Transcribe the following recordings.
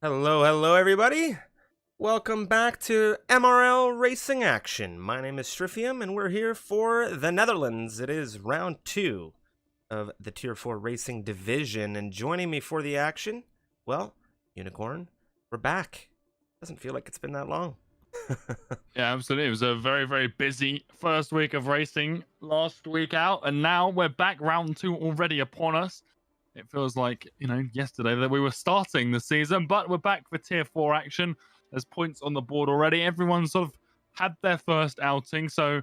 Hello everybody. Welcome back to MRL Racing Action. My name is Stryfium and we're here for the Netherlands. It is round 2 of the Tier 4 Racing Division, and joining me for the action, well, Unicorn, we're back. Doesn't feel like it's been that long. Yeah, absolutely. It was a very busy first week of racing last week out, and now we're back, round 2 already upon us. It feels like, yesterday that we were starting the season, but we're back for Tier 4 action. There's points on the board already. Everyone's sort of had their first outing, so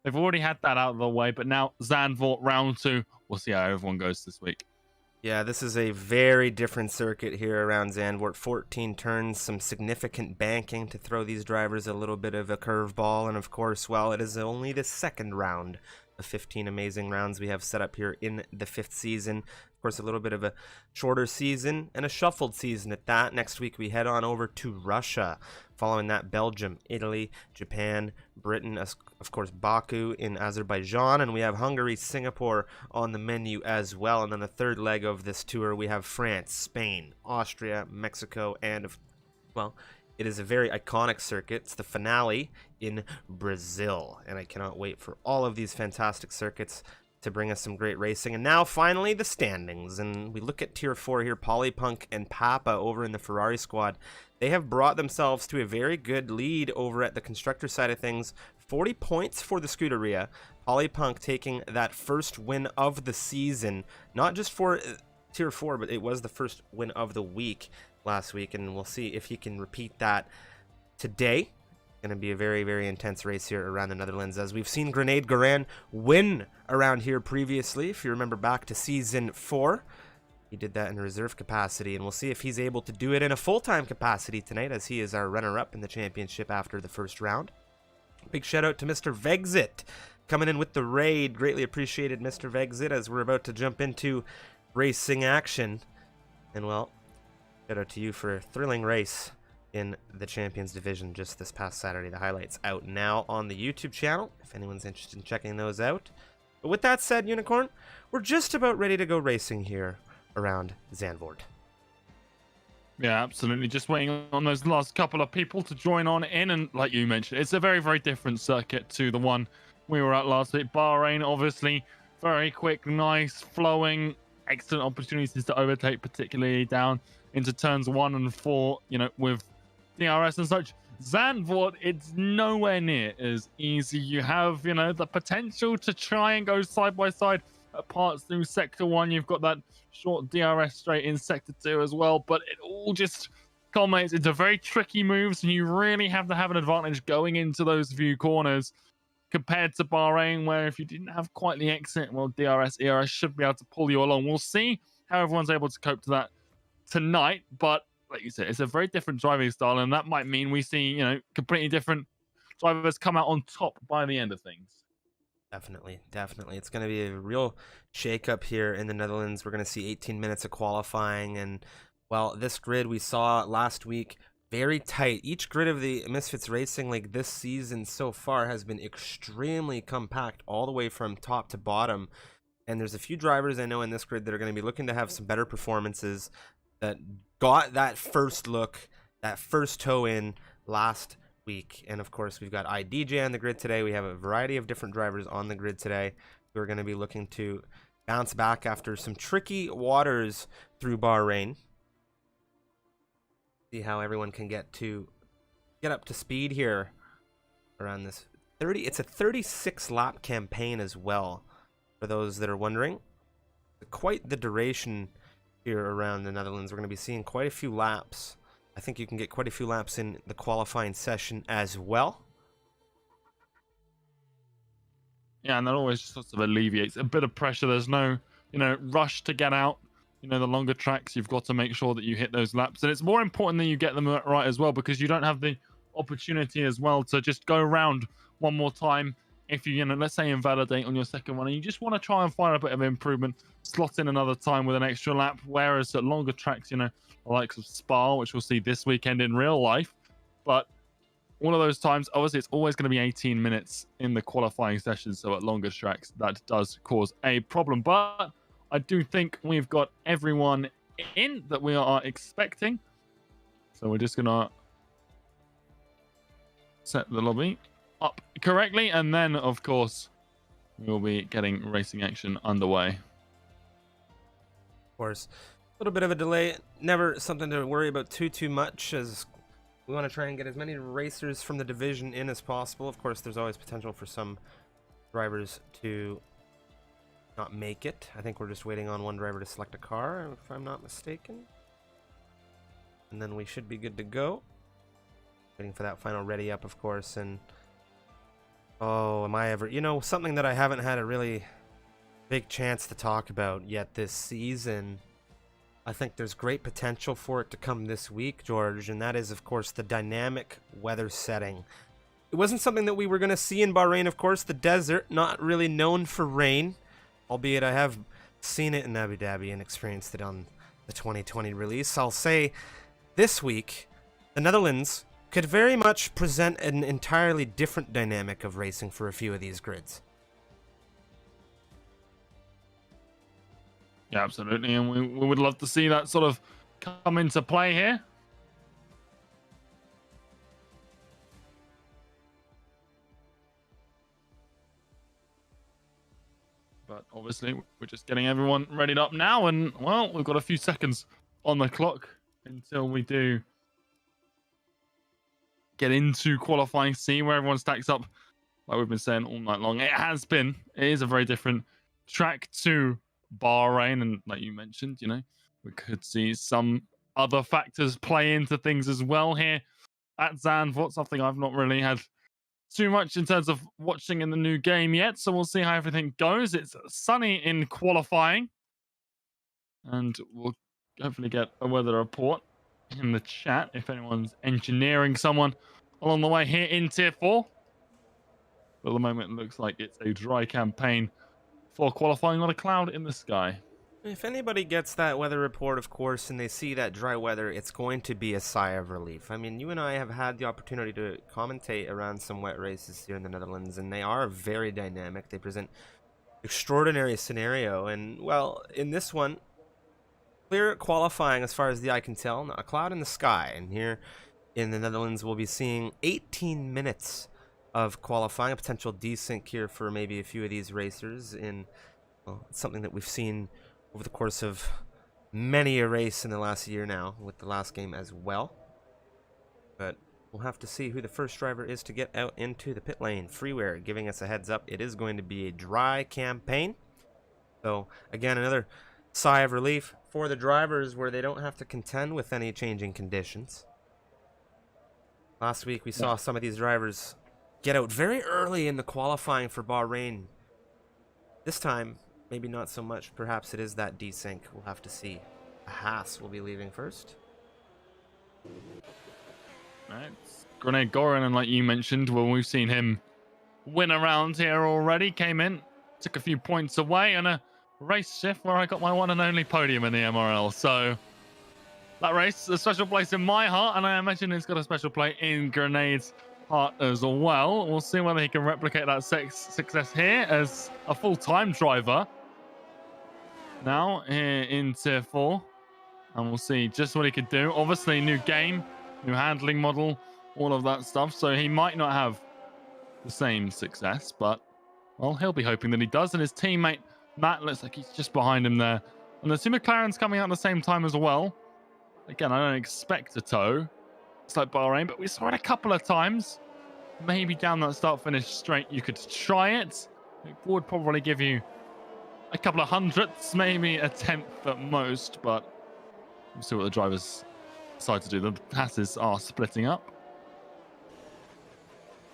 they've already had that out of the way, but now Zandvoort round 2. We'll see how everyone goes this week. Yeah, this is a very different circuit here around Zandvoort. 14 turns, some significant banking to throw these drivers a little bit of a curveball, and of course, well, it is only the second round of 15 amazing rounds we have set up here in the 5th season. Of course, a little bit of a shorter season and a shuffled season at that. Next week we head on over to Russia. Following that, Belgium, Italy, Japan, Britain, of course Baku in Azerbaijan, and we have Hungary, Singapore on the menu as well. And then the third leg of this tour, we have France, Spain, Austria, Mexico, and well, it is a very iconic circuit. It's the finale in Brazil, and I cannot wait for all of these fantastic circuits to bring us some great racing. And now finally the standings, and we look at Tier 4 here. Polypunk and Papa over in the Ferrari squad, they have brought themselves to a very good lead over at the constructor side of things. 40 points for the Scuderia. Polypunk taking that first win of the season, not just for Tier 4, but it was the first win of the week last week, and we'll see if he can repeat that today. Going to be a very intense race here around the Netherlands, as we've seen Grenade Garan win around here previously. If you remember back to Season 4, he did that in a reserve capacity, and we'll see if he's able to do it in a full-time capacity tonight, as he is our runner-up in the championship after the first round. Big shout out to Mr. Vexit coming in with the raid. Greatly appreciated, Mr. Vexit, as we're about to jump into racing action. And well, shout out to you for a thrilling race in the Champions Division just this past Saturday. The highlights out now on the YouTube channel, if anyone's interested in checking those out. But with that said, Unicorn, we're just about ready to go racing here around Zandvoort. Yeah, absolutely. Just waiting on those last couple of people to join on in, and like you mentioned, it's a very different circuit to the one we were at last week. Bahrain, obviously, very quick, nice, flowing, excellent opportunities to overtake, particularly down into turns 1 and 4, with DRS and such. Zandvoort, it's nowhere near as easy. You have, the potential to try and go side by side at parts through Sector 1. You've got that short DRS straight in Sector 2 as well, but it all just culminates into very tricky moves, and you really have to have an advantage going into those few corners compared to Bahrain, where if you didn't have quite the exit, well, DRS, ERS should be able to pull you along. We'll see how everyone's able to cope to that tonight, but like you said, it's a very different driving style, and that might mean we see, completely different drivers come out on top by the end of things. Definitely. It's going to be a real shake-up here in the Netherlands. We're going to see 18 minutes of qualifying, and well, this grid we saw last week, very tight. Each grid of the Misfits Racing League this season so far has been extremely compact, all the way from top to bottom. And there's a few drivers I know in this grid that are going to be looking to have some better performances, that got that first look, that first toe in last week. And of course, we've got IDJ on the grid today. We have a variety of different drivers on the grid today who are going to be looking to bounce back after some tricky waters through Bahrain. See how everyone can get up to speed here around this 30. It's a 36 lap campaign as well, for those that are wondering. Quite the duration here around the Netherlands. We're going to be seeing quite a few laps. I think you can get quite a few laps in the qualifying session as well. Yeah, and that always sort of alleviates a bit of pressure. There's no, rush to get out. The longer tracks, you've got to make sure that you hit those laps. And it's more important that you get them right as well, because you don't have the opportunity as well to just go around one more time. If you, let's say invalidate on your second one, and you just want to try and find a bit of improvement, slot in another time with an extra lap. Whereas at longer tracks, the likes of Spa, which we'll see this weekend in real life, but one of those times, obviously, it's always going to be 18 minutes in the qualifying session. So at longer tracks, that does cause a problem. But I do think we've got everyone in that we are expecting. So we're just gonna set the lobby up correctly, and then of course we'll be getting racing action underway. Of course, a little bit of a delay, never something to worry about too much, as we want to try and get as many racers from the division in as possible. Of course, there's always potential for some drivers to not make it. I think we're just waiting on one driver to select a car, if I'm not mistaken. And then we should be good to go. Waiting for that final ready up, of course. And oh, am I ever... You know, something that I haven't had a really big chance to talk about yet this season. I think there's great potential for it to come this week, George, and that is, of course, the dynamic weather setting. It wasn't something that we were going to see in Bahrain, of course. The desert, not really known for rain, albeit I have seen it in Abu Dhabi and experienced it on the 2020 release. I'll say this week, the Netherlands could very much present an entirely different dynamic of racing for a few of these grids. Yeah, absolutely, and we would love to see that sort of come into play here. But obviously, we're just getting everyone readied up now, and well, we've got a few seconds on the clock until we do get into qualifying C, where everyone stacks up, like we've been saying all night long. It is a very different track to Bahrain, and like you mentioned, you know, we could see some other factors play into things as well here at Zandvoort, something I've not really had too much in terms of watching in the new game yet, so we'll see how everything goes. It's sunny in qualifying, and we'll hopefully get a weather report in the chat if anyone's engineering someone along the way here in Tier 4. But at the moment, it looks like it's a dry campaign for qualifying, not a cloud in the sky. If anybody gets that weather report, of course, and they see that dry weather, it's going to be a sigh of relief. I mean, you and I have had the opportunity to commentate around some wet races here in the Netherlands, and they are very dynamic. They present extraordinary scenario, and, well, in this one, clear qualifying as far as the eye can tell, not a cloud in the sky. And here in the Netherlands, we'll be seeing 18 minutes of qualifying, a potential desync here for maybe a few of these racers in, well, it's something that we've seen over the course of many a race in the last year now, with the last game as well. But we'll have to see who the first driver is to get out into the pit lane. Freeware giving us a heads up. It is going to be a dry campaign. So, again, another sigh of relief for the drivers where they don't have to contend with any changing conditions. Last week we saw some of these drivers get out very early in the qualifying for Bahrain. This time, maybe not so much. Perhaps it is that desync. We'll have to see. Haas will be leaving first. Right. Grenade Goran, and like you mentioned, well, we've seen him win around here already. Came in, took a few points away, and a race shift where I got my one and only podium in the MRL. So that race, a special place in my heart, and I imagine it's got a special place in Grenade's heart as well. We'll see whether he can replicate that success here as a full-time driver now here in Tier 4, and we'll see just what he could do. Obviously, new game, new handling model, all of that stuff, so he might not have the same success, but well, he'll be hoping that he does. And his teammate Matt looks like he's just behind him there, and the two McLarens coming out at the same time as well. Again, I don't expect a tow. It's like Bahrain, but we saw it a couple of times. Maybe down that start-finish straight, you could try it. It would probably give you a couple of hundredths, maybe a tenth at most, but we'll see what the drivers decide to do. The passes are splitting up.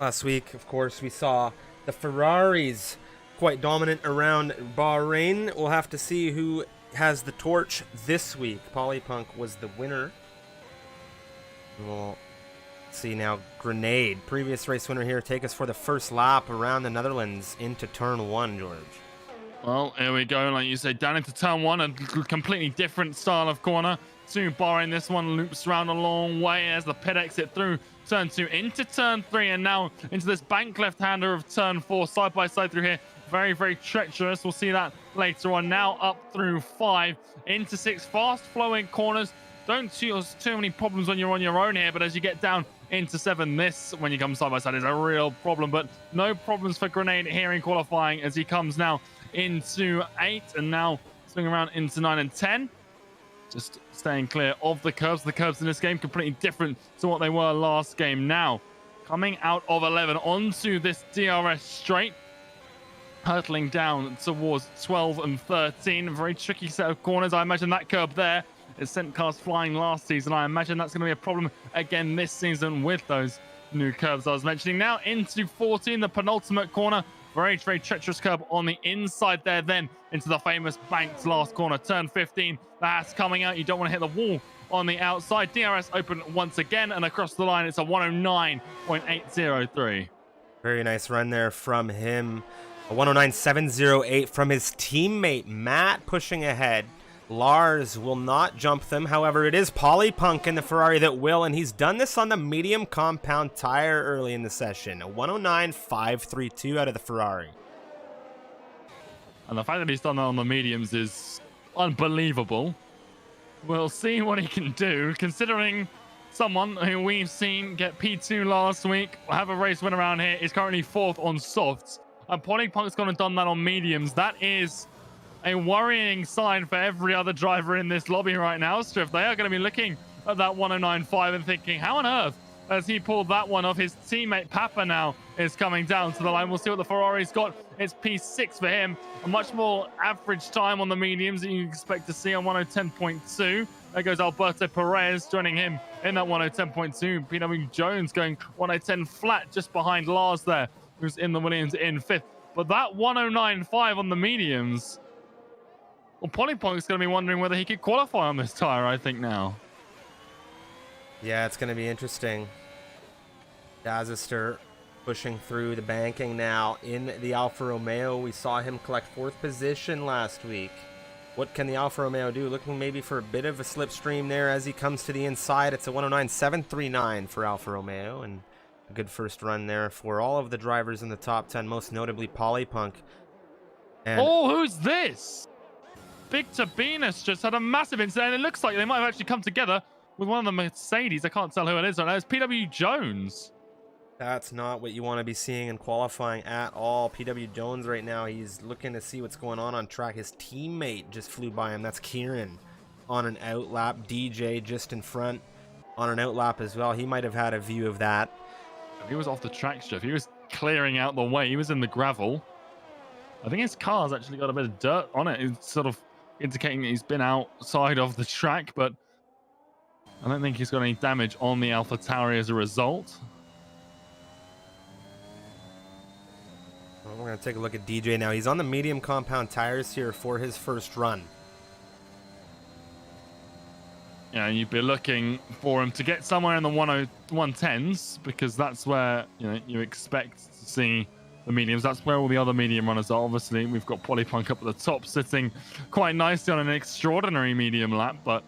Last week, of course, we saw the Ferraris quite dominant around Bahrain. We'll have to see who has the torch this week. Polypunk was the winner. We'll see now Grenade, previous race winner here, take us for the first lap around the Netherlands into turn 1, George. Well, here we go. Like you said, down into turn 1, a completely different style of corner to Bahrain. This one loops around a long way as the pit exit through turn 2 into turn 3, and now into this bank left-hander of turn 4, side by side through here. Very, very treacherous. We'll see that later on. Now up through 5 into 6, fast-flowing corners don't cause too many problems when you're on your own here, but as you get down into 7, this, when you come side by side, is a real problem. But no problems for Grenade here in qualifying as he comes now into 8 and now swing around into 9 and 10. Just staying clear of the curves. The curves in this game completely different to what they were last game. Now, coming out of 11 onto this DRS straight, hurtling down towards 12 and 13. A very tricky set of corners. I imagine that curb there, it sent cars flying last season. I imagine that's going to be a problem again this season with those new curves I was mentioning. Now into 14, the penultimate corner. Very, very treacherous curb on the inside there, then into the famous banked last corner. Turn 15, that's coming out. You don't want to hit the wall on the outside. DRS open once again, and across the line, it's a 109.803. Very nice run there from him. A 109.708 from his teammate Matt pushing ahead. Lars will not jump them. However, it is Polypunk in the Ferrari that will, and he's done this on the medium compound tire early in the session. A 109.532 out of the Ferrari. And the fact that he's done that on the mediums is unbelievable. We'll see what he can do, considering someone who we've seen get P2 last week, have a race win around here, is currently 4th on softs. And Polypunk's gone and done that on mediums. That is a worrying sign for every other driver in this lobby right now, Striff. They are going to be looking at that 109.5 and thinking, how on earth has he pulled that one off? His teammate Papa now is coming down to the line. We'll see what the Ferrari's got. It's P6 for him. A much more average time on the mediums that you expect to see on 110.2. There goes Alberto Perez joining him in that 110.2. PW Jones going 110 flat just behind Lars there, who's in the Williams in 5th. But that 109.5 on the mediums, well, Polypunk's going to be wondering whether he could qualify on this tire, I think, now. Yeah, it's going to be interesting. Dazister pushing through the banking now in the Alfa Romeo. We saw him collect 4th position last week. What can the Alfa Romeo do? Looking maybe for a bit of a slipstream there as he comes to the inside. It's a 109.739 for Alfa Romeo, and a good first run there for all of the drivers in the top 10, most notably Polypunk. And oh, who's this? Victor Venus just had a massive incident. It looks like they might have actually come together with one of the Mercedes. I can't tell who it is right now. It's PW Jones. that's not what you want to be seeing in qualifying at all. PW Jones right now, he's looking to see what's going on track. His teammate just flew by him. That's Kieran on an outlap. DJ just in front on an outlap as well. He might have had a view of that. He was off the track, Jeff. He was clearing out the way. He was in the gravel. I think his car's actually got a bit of dirt on it. It's sort of indicating that he's been outside of the track, but I don't think he's got any damage on the Alpha Tauri as a result. Well, we're going to take a look at DJ now. He's on the medium compound tires here for his first run. Yeah, you'd be looking for him to get somewhere in the 110s, because that's where you expect to see the mediums. That's where all the other medium runners are. Obviously, we've got Polypunk up at the top, sitting quite nicely on an extraordinary medium lap. But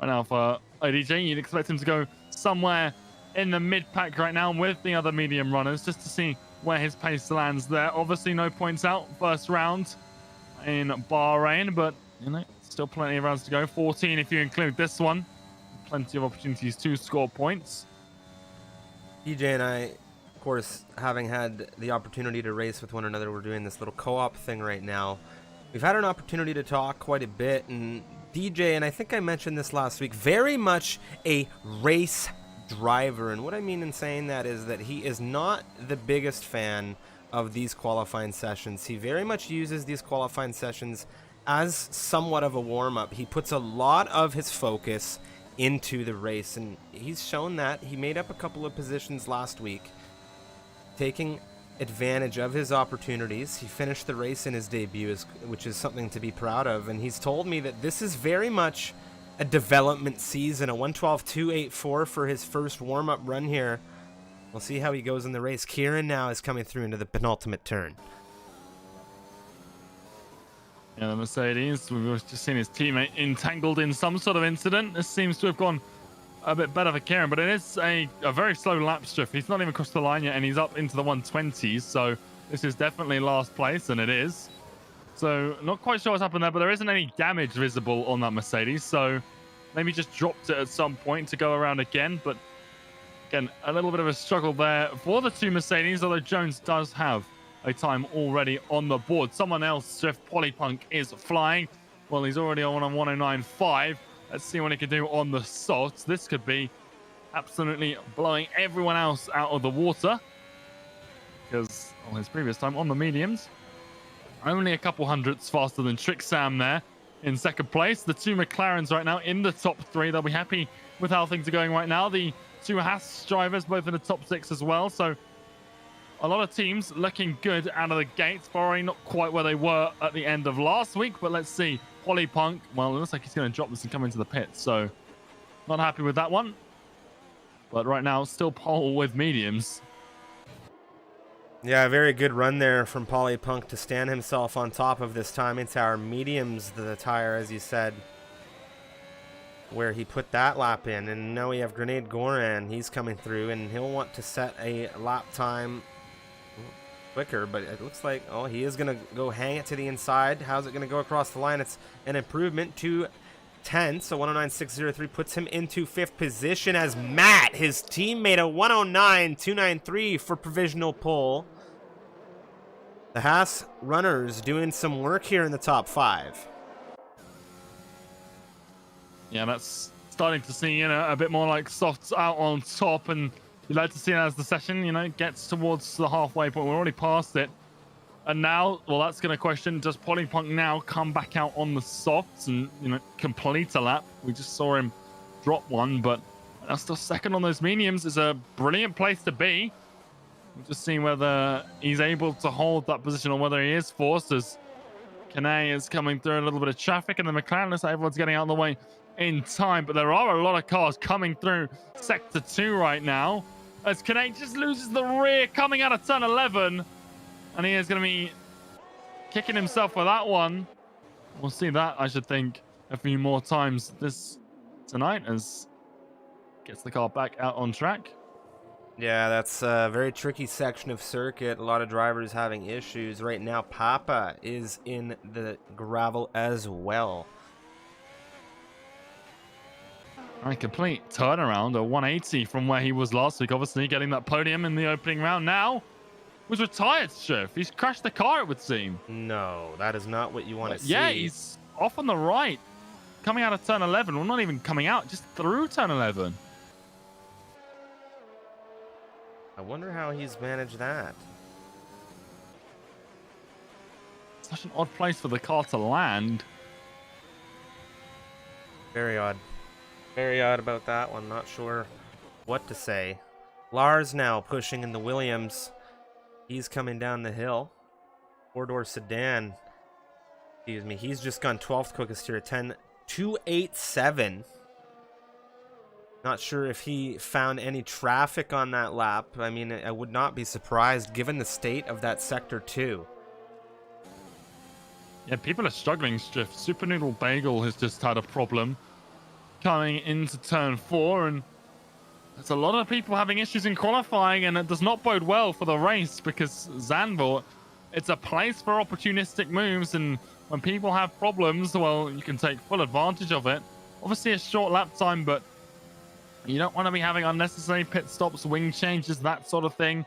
right now for ODJ, you'd expect him to go somewhere in the mid-pack right now with the other medium runners, just to see where his pace lands there. Obviously, no points out first round in Bahrain, but still plenty of rounds to go. 14 if you include this one. Plenty of opportunities to score points. DJ and I, of course, having had the opportunity to race with one another, we're doing this little co-op thing right now. We've had an opportunity to talk quite a bit, and DJ, and I think I mentioned this last week, very much a race driver. And what I mean in saying that is that he is not the biggest fan of these qualifying sessions. He very much uses these qualifying sessions as somewhat of a warm-up. He puts a lot of his focus into the race, and he's shown that. He made up a couple of positions last week, taking advantage of his opportunities. He finished the race in his debut, which is something to be proud of, and he's told me that this is very much a development season. A 112.284 for his first warm-up run here. We'll see how he goes in the race. Kieran now is coming through into the penultimate turn. Yeah, the Mercedes, we've just seen his teammate entangled in some sort of incident. This seems to have gone a bit better for Kieran, but it is a very slow lap strip. He's not even across the line yet, and he's up into the 120s, so this is definitely last place, and it is. So not quite sure what's happened there, but there isn't any damage visible on that Mercedes, so Maybe just dropped it at some point to go around again. But again, a little bit of a struggle there for the two Mercedes, although Jones does have a time already on the board. Someone else, Jeff Polypunk, is flying. Well, he's already on a 109.5. Let's see what he can do on the salts. This could be absolutely blowing everyone else out of the water, because on his previous time on the mediums, only a couple hundredths faster than Trick Sam there in second place. The two McLarens right now in the top three. They'll be happy with how things are going right now. The two Haas drivers both in the top six as well. So a lot of teams looking good out of the gates. Bahrain not quite where they were at the end of last week, but let's see. Polypunk, well, it looks like he's going to drop this and come into the pits. So not happy with that one. But right now, still pole with mediums. Yeah, a very good run there from Polypunk to stand himself on top of this timing tower. Mediums, the tire, as you said, where he put that lap in. And now we have Grenade Goran. He's coming through, and he'll want to set a lap time quicker, but it looks like, oh, he is going to go hang it to the inside. How's it going to go across the line? It's an improvement to 10, so 109.603 puts him into 5th position as Matt, his teammate, a 109.293 for provisional pole. The Haas runners doing some work here in the top 5. Yeah, that's starting to see, a bit more like softs out on top, and you'd like to see that as the session, gets towards the halfway point. We're already past it. And now, well, that's going to question, does Polypunk now come back out on the softs and, complete a lap? We just saw him drop one, but that's still second on those mediums. Is a brilliant place to be. We'll just see whether he's able to hold that position or whether he is forced, as Kane is coming through a little bit of traffic, and the McLaren looks like everyone's getting out of the way in time. But there are a lot of cars coming through Sector 2 right now, as Kane just loses the rear coming out of turn 11. And he is going to be kicking himself for that one. We'll see that, I should think, a few more times tonight as gets the car back out on track. Yeah, that's a very tricky section of circuit. A lot of drivers having issues. Right now, Papa is in the gravel as well. A complete turnaround, a 180 from where he was last week. Obviously, getting that podium in the opening round now. Was retired, Chef. He's crashed the car, it would seem. No, that is not what you want to see. Yeah, he's off on the right. Coming out of turn 11. Well, not even coming out, just through turn 11. I wonder how he's managed that. Such an odd place for the car to land. Very odd. Very odd about that one. Not sure what to say. Lars now pushing in the Williams. He's coming down the hill. Four-door sedan. Excuse me. He's just gone 12th quickest here at 10.287. Not sure if he found any traffic on that lap. I mean, I would not be surprised given the state of that sector 2. Yeah, people are struggling, Striff. Super Noodle Bagel has just had a problem coming into turn 4, and there's a lot of people having issues in qualifying, and it does not bode well for the race, because Zandvoort, it's a place for opportunistic moves, and when people have problems, well, you can take full advantage of it. Obviously a short lap time, but you don't want to be having unnecessary pit stops, wing changes, that sort of thing.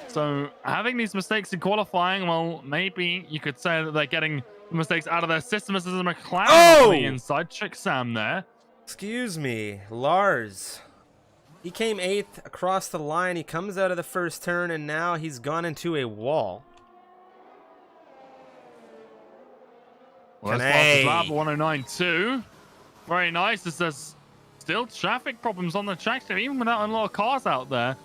So having these mistakes in qualifying, well, maybe you could say that they're getting the mistakes out of their system. As a McLaren on the inside. Trick Sam there. Excuse me, Lars. He came 8th across the line. He comes out of the first turn, and now he's gone into a wall. Well, that's fastest lap, 109.2. Very nice. There's still traffic problems on the track, so even without a lot of cars out there,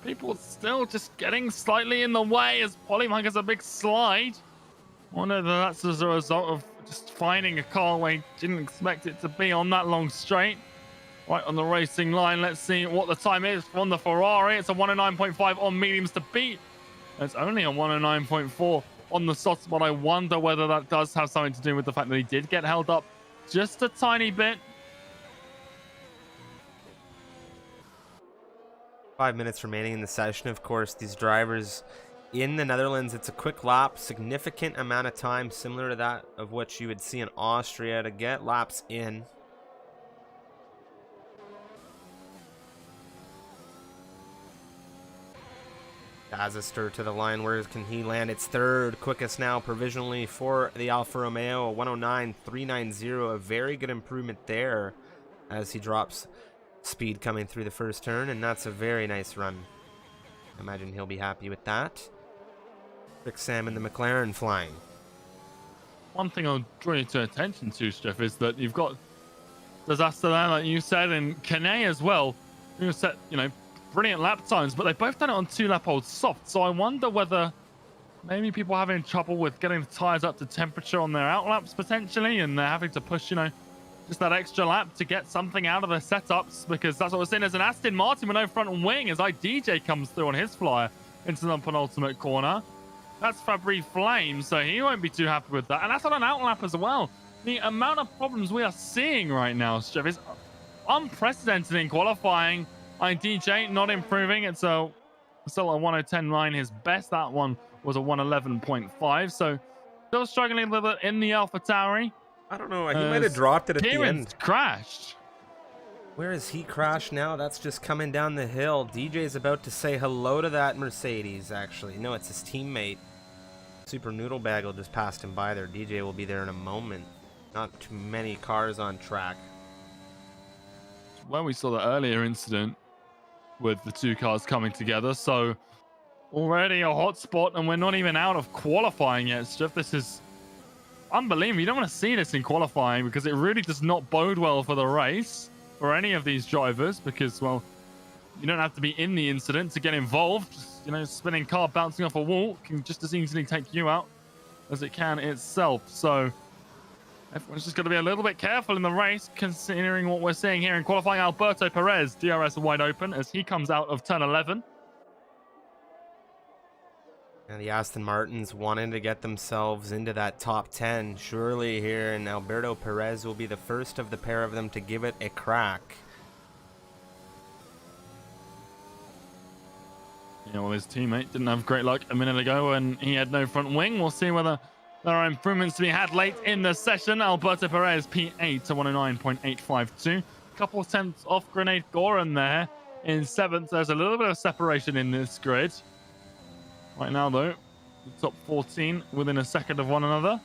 people still just getting slightly in the way as Polypunk has a big slide. I wonder if that's as a result of just finding a car where he didn't expect it to be on that long straight. Right on the racing line. Let's see what the time is from the Ferrari. It's a 109.5 on mediums to beat. It's only a 109.4 on the softs, but I wonder whether that does have something to do with the fact that he did get held up just a tiny bit. 5 minutes remaining in the session. Of course, these drivers in the Netherlands, it's a quick lap, significant amount of time, similar to that of what you would see in Austria to get laps in. Dazister to the line. Where can he land? It's third quickest now provisionally for the Alfa Romeo. 109.390. A very good improvement there as he drops speed coming through the first turn, and that's a very nice run. I imagine he'll be happy with that. Rick Sam and the McLaren flying. One thing I'll draw you to attention to, Steph, is that you've got Disaster there, like you said, and Kane as well, who set, brilliant lap times, but they both done it on 2-lap-old soft. So I wonder whether maybe people are having trouble with getting the tires up to temperature on their out laps potentially, and they're having to push, just that extra lap to get something out of their setups, because that's what we're seeing as an Aston Martin with no front wing as IDJ comes through on his flyer into the penultimate corner. That's Fabry Flame, so he won't be too happy with that. And that's on an outlap as well. The amount of problems we are seeing right now, Steph, is unprecedented in qualifying. IDJ not improving. It's still a 1:10.9. His best, that one, was a 1:11.5. So still struggling a little bit in the AlphaTauri. I don't know. He might have dropped it at the end. Crashed. Where is he crashed now? That's just coming down the hill. DJ's about to say hello to that Mercedes, actually. No, it's his teammate. Super Noodle Bag will just pass him by there. DJ will be there in a moment. Not too many cars on track. When we saw the earlier incident with the two cars coming together, so already a hot spot, and we're not even out of qualifying yet, Steph. This is unbelievable. You don't want to see this in qualifying because it really does not bode well for the race for any of these drivers, because, well, you don't have to be in the incident to get involved. Spinning car bouncing off a wall can just as easily take you out as it can itself. So everyone's just got to be a little bit careful in the race, considering what we're seeing here in qualifying. Alberto Perez, DRS wide open as he comes out of turn 11. And the Aston Martins wanting to get themselves into that top 10 surely here, and Alberto Perez will be the first of the pair of them to give it a crack. Yeah, well, his teammate didn't have great luck a minute ago when he had no front wing. We'll see whether there are improvements to be had late in the session. Alberto Perez, P8 to 109.852. A couple of tenths off Grenade Goran there in 7th. There's a little bit of separation in this grid. Right now, though, the top 14 within a second of one another.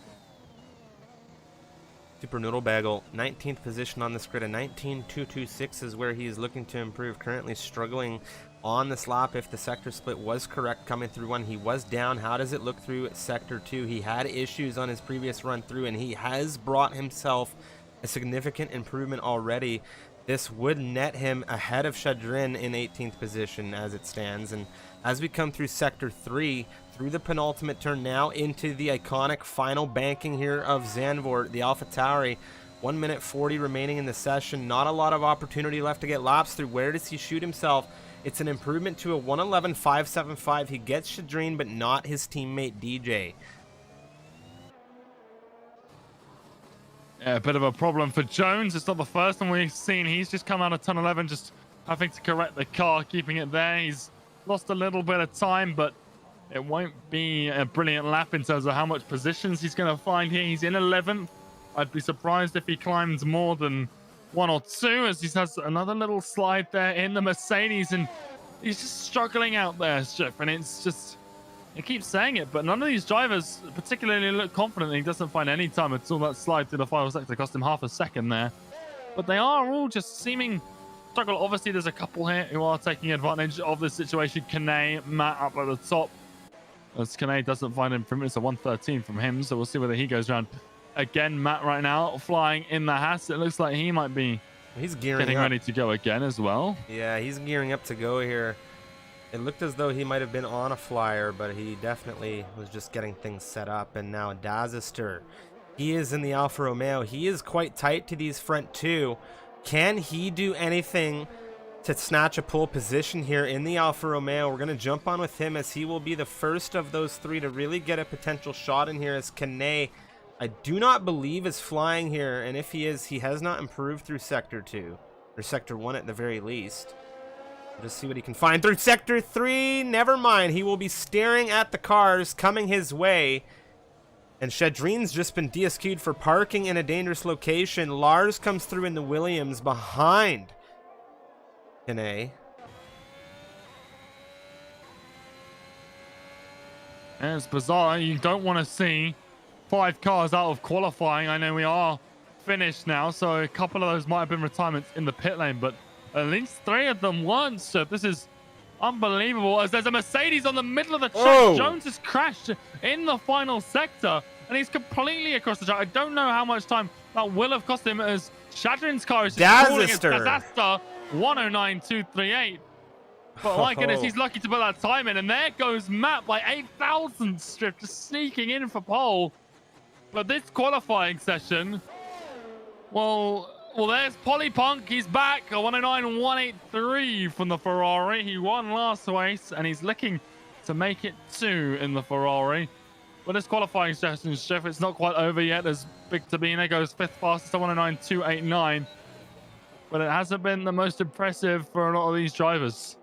Super Noodle Bagel, 19th position on this grid. A 19.226 is where he is looking to improve. Currently struggling on this lap. If the sector split was correct coming through 1, he was down. How does it look through sector 2? He had issues on his previous run through, and he has brought himself a significant improvement already. This would net him ahead of Shadrin in 18th position as it stands. And as we come through sector 3, through the penultimate turn now into the iconic final banking here of Zandvoort, the AlphaTauri, 1 minute 40 remaining in the session. Not a lot of opportunity left to get laps through. Where does he shoot himself? It's an improvement to a 1:11.575. He gets Shadrin, but not his teammate DJ. Yeah, a bit of a problem for Jones. It's not the first one we've seen. He's just come out of turn 11, just having to correct the car, keeping it there. He's lost a little bit of time, but it won't be a brilliant lap in terms of how much positions he's going to find here. He's in 11th. I'd be surprised if he climbs more than 1 or 2, as he has another little slide there in the Mercedes, and he's just struggling out there, Jeff. And it's just, I keep saying it, but none of these drivers particularly look confident. He doesn't find any time at all. That slide through the final sector cost him half a second there. But they are all just seeming struggle. Obviously, there's a couple here who are taking advantage of this situation. Kane, Matt up at the top. As Kane doesn't find improvement, it's a 113 from him, so we'll see whether he goes around. Again, Matt right now flying in the Haas. It looks like he might be getting ready to go again as well. Yeah, he's gearing up to go here. It looked as though he might have been on a flyer, but he definitely was just getting things set up. And now Dazister, he is in the Alfa Romeo. He is quite tight to these front two. Can he do anything to snatch a pole position here in the Alfa Romeo? We're going to jump on with him, as he will be the first of those 3 to really get a potential shot in here, as Kane, I do not believe, is flying here. And if he is, he has not improved through sector 2, or sector 1 at the very least. Just see what he can find through sector 3. Never mind. He will be staring at the cars coming his way. And Shadrin's just been DSQ'd for parking in a dangerous location. Lars comes through in the Williams behind Kane. And it's bizarre. You don't want to see 5 cars out of qualifying. I know we are finished now, so a couple of those might have been retirements in the pit lane, but at least 3 of them weren't. So this is unbelievable, as there's a Mercedes on the middle of the track. Oh. Jones has crashed in the final sector, and he's completely across the track. I don't know how much time that will have cost him, as Shadrin's car is just calling it disaster 109.238. But my goodness, he's lucky to put that time in. And there goes Matt by 8,000 strip, just sneaking in for pole. But this qualifying session, well, there's Polypunk. He's back. A 109.183 from the Ferrari. He won last race, and he's looking to make it 2 in the Ferrari. But this qualifying session, Chef, it's not quite over yet, as Big Tabina goes 5th fastest at 109.289. But it hasn't been the most impressive for a lot of these drivers.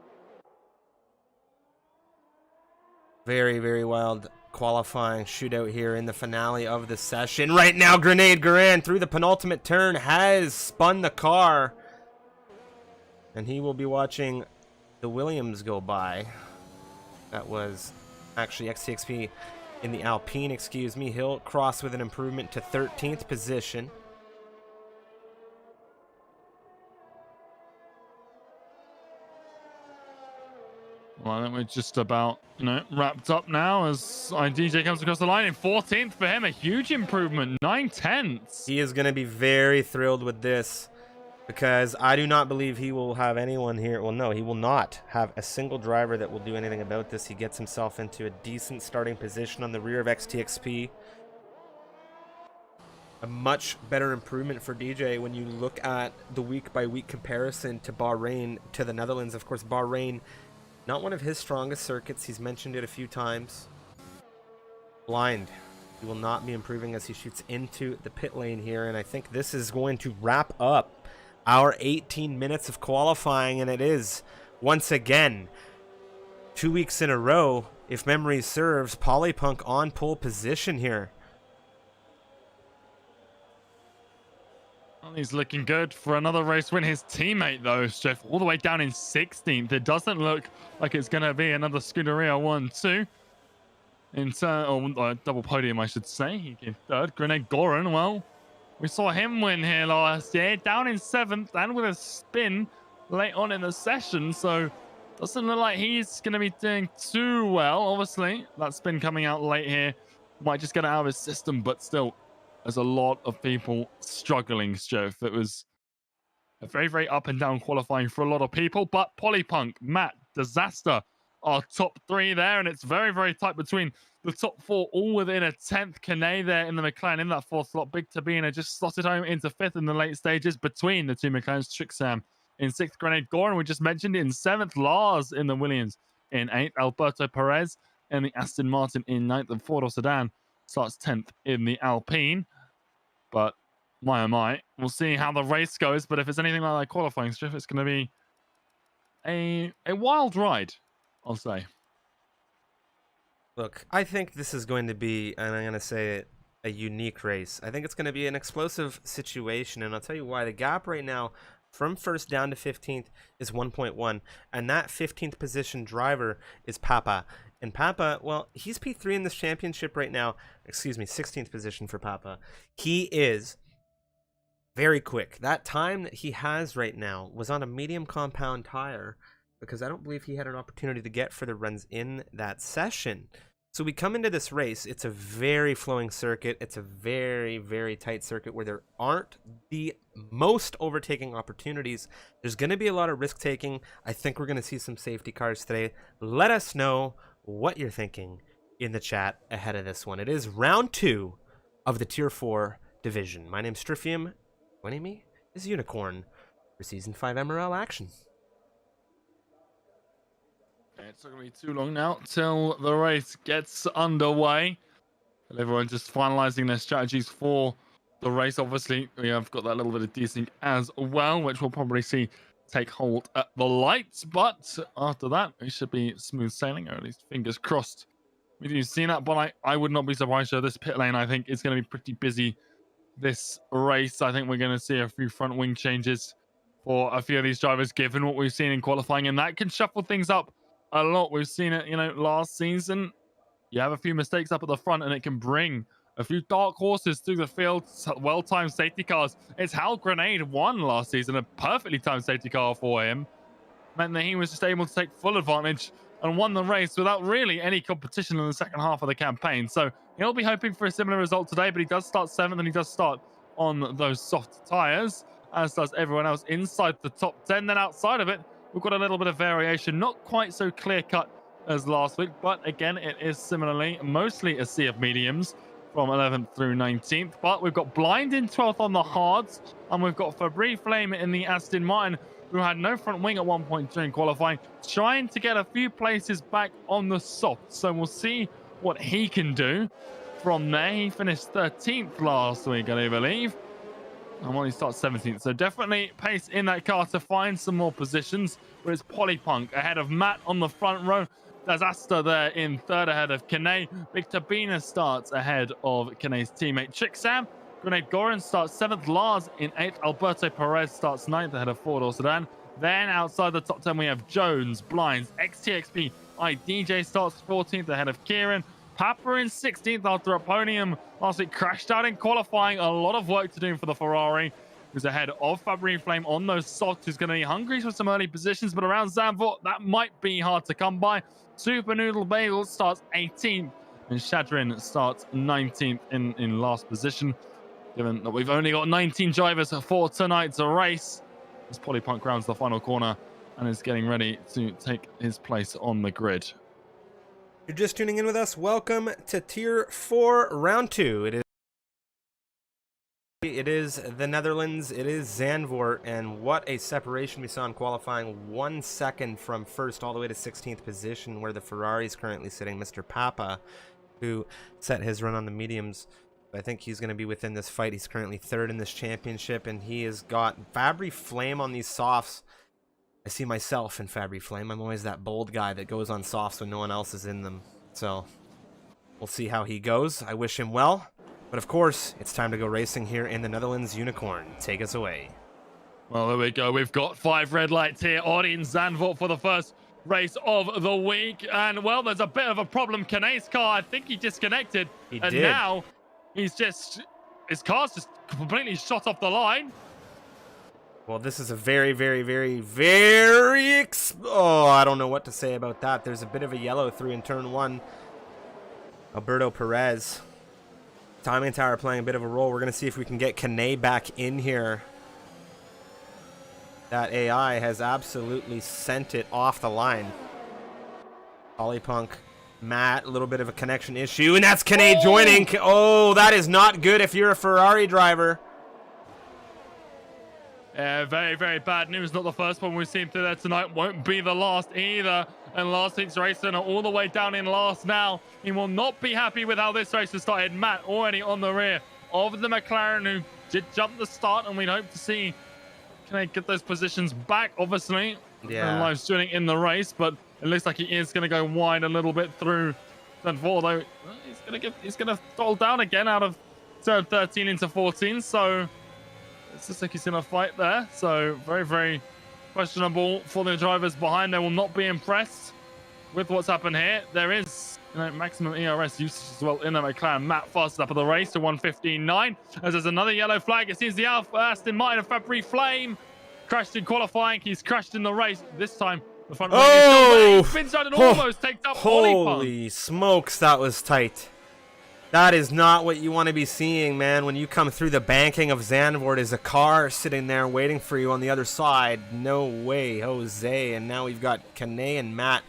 Very, very wild qualifying shootout here in the finale of the session. Right now, Grenade Garand through the penultimate turn has spun the car. And he will be watching the Williams go by. That was actually XTXP in the Alpine, excuse me. He'll cross with an improvement to 13th position. Well, I think we're just about, wrapped up now, as IDJ comes across the line in 14th for him. A huge improvement, 9/10. He is going to be very thrilled with this, because I do not believe he will have anyone here. Well, no, he will not have a single driver that will do anything about this. He gets himself into a decent starting position on the rear of XTXP. A much better improvement for DJ when you look at the week-by-week comparison to Bahrain, to the Netherlands. Of course, Bahrain, not one of his strongest circuits. He's mentioned it a few times. Blind. He will not be improving as he shoots into the pit lane here. And I think this is going to wrap up our 18 minutes of qualifying. And it is, once again, 2 weeks in a row, if memory serves, Polypunk on pole position here. Well, he's looking good for another race win. His teammate, though, Jeff, all the way down in 16th. It doesn't look like it's going to be another Scuderia 1-2. Or double podium, I should say. He came 3rd. Grenade Goran, well, we saw him win here last year, down in 7th and with a spin late on in the session. So doesn't look like he's going to be doing too well. Obviously, that spin coming out late here might just get it out of his system, but still, there's a lot of people struggling, Jeff. It was a very, very up and down qualifying for a lot of people. But Polypunk, Matt, Disaster are top 3 there. And it's very, very tight between the top 4, all within a 10th. Kane there in the McLaren in that 4th slot. Big Tabina just slotted home into 5th in the late stages between the 2 McLarens. Tricksam in 6th. Grenade Goran, we just mentioned, in 7th. Lars in the Williams in 8th. Alberto Perez in the Aston Martin in 9th. And Ford Sedan starts 10th in the Alpine. But my oh my, we'll see how the race goes. But if it's anything like that qualifying, Jeff, it's going to be a wild ride, I'll say. Look, I think this is going to be, and I'm going to say it, a unique race. I think it's going to be an explosive situation, and I'll tell you why. The gap right now from 1st down to 15th is 1.1, and that 15th position driver is Papa. And Papa, well, he's P3 in this championship right now. Excuse me, 16th position for Papa. He is very quick. That time that he has right now was on a medium compound tire, because I don't believe he had an opportunity to get further runs in that session. So we come into this race. It's a very flowing circuit. It's a very, very tight circuit where there aren't the most overtaking opportunities. There's going to be a lot of risk taking. I think we're going to see some safety cars today. Let us know what you're thinking in the chat ahead of this one. It is round 2 of the Tier 4 division. My name's Stryfium. Joining me is Unicorn for Season 5 MRL action. It's not going to be too long now till the race gets underway. And everyone just finalizing their strategies for the race. Obviously, we have got that little bit of desync as well, which we'll probably see take hold at the lights. But after that, we should be smooth sailing, or at least fingers crossed. We do see that, but I would not be surprised. So this pit lane, I think, is going to be pretty busy this race. I think we're going to see a few front wing changes for a few of these drivers, given what we've seen in qualifying, and that can shuffle things up a lot. We've seen it, last season. you have a few mistakes up at the front, and it can bring a few dark horses through the field. Well-timed safety cars. It's how Grenade won last season. A perfectly timed safety car for him meant that he was just able to take full advantage and won the race without really any competition in the second half of the campaign. So he'll be hoping for a similar result today, but he does start 7th, and he does start on those soft tires, as does everyone else inside the top 10. Then outside of it, we've got a little bit of variation, not quite so clear-cut as last week, but again, it is similarly mostly a sea of mediums from 11th through 19th. But we've got Blind in 12th on the hards, and we've got Fabri Flame in the Aston Martin, who had no front wing at one point during qualifying, trying to get a few places back on the soft. So we'll see what he can do from there. He finished 13th last week, I believe, and well, he starts 17th. So definitely pace in that car to find some more positions. Where it's Polypunk ahead of Matt on the front row. There's Asta there in 3rd ahead of Kane. Victor Bina starts ahead of Kane's teammate Chicksam. Grenade Goran starts 7th. Lars in 8th. Alberto Perez starts 9th ahead of Ford or Sedan. Then outside the top 10, we have Jones, Blinds, XTXP. IDJ starts 14th ahead of Kieran. Papa in 16th after a podium last week. Crashed out in qualifying. A lot of work to do for the Ferrari, who's ahead of Fabri Flame on those softs, who's going to be hungry for some early positions, but around Zandvoort, that might be hard to come by. Super Noodle Bagel starts 18th, and Shadrin starts 19th in last position, given that we've only got 19 drivers for tonight's race. As Polypunk rounds the final corner and is getting ready to take his place on the grid. You're just tuning in with us. Welcome to Tier 4, Round 2. It is the Netherlands, it is Zandvoort, and what a separation we saw in qualifying. 1 second from first all the way to 16th position, where the Ferrari is currently sitting. Mr. Papa, who set his run on the mediums, I think he's going to be within this fight. He's currently 3rd in this championship, and he has got Fabri Flame on these softs. I see myself in Fabri Flame. I'm always that bold guy that goes on softs when no one else is in them. So we'll see how he goes. I wish him well. But of course, it's time to go racing here in the Netherlands. Unicorn, take us away. Well, there we go. We've got 5 red lights here on in Zandvoort for the first race of the week. And, well, there's a bit of a problem. Kane's car, I think he disconnected. He and did. Now he's just... his car's just completely shot off the line. Well, this is a very, very, very, very... oh, I don't know what to say about that. There's a bit of a yellow through in turn 1. Alberto Perez. Timing tower playing a bit of a role. We're going to see if we can get Kane back in here. That AI has absolutely sent it off the line. Polypunk, Matt, a little bit of a connection issue, and that's Kane joining. Oh, that is not good if you're a Ferrari driver. Very, very bad news. Not the first one we've seen through there tonight. Won't be the last either. And last week's race are all the way down in last now. He will not be happy with how this race has started. Matt already on the rear of the McLaren, who did jump the start, and we'd hope to see can I get those positions back, obviously. Yeah. Live streaming in the race, but it looks like he is going to go wide a little bit through turn 4, though. He's going to fall down again out of turn 13 into 14, so it looks like he's in a fight there. So very, very questionable for the drivers behind. They will not be impressed with what's happened here. There is maximum ERS usage as well in the McLaren. Matt fastest up of the race to 1:15.9. As there's another yellow flag. It seems the Aston Martin of Fabri Flame crashed in qualifying. He's crashed in the race. This time the front wing is still there. Spins out and almost takes up Holy smokes, that was tight. That is not what you want to be seeing, man. When you come through the banking of Zandvoort, is a car sitting there waiting for you on the other side. No way, Jose. And now we've got Kane and Matt.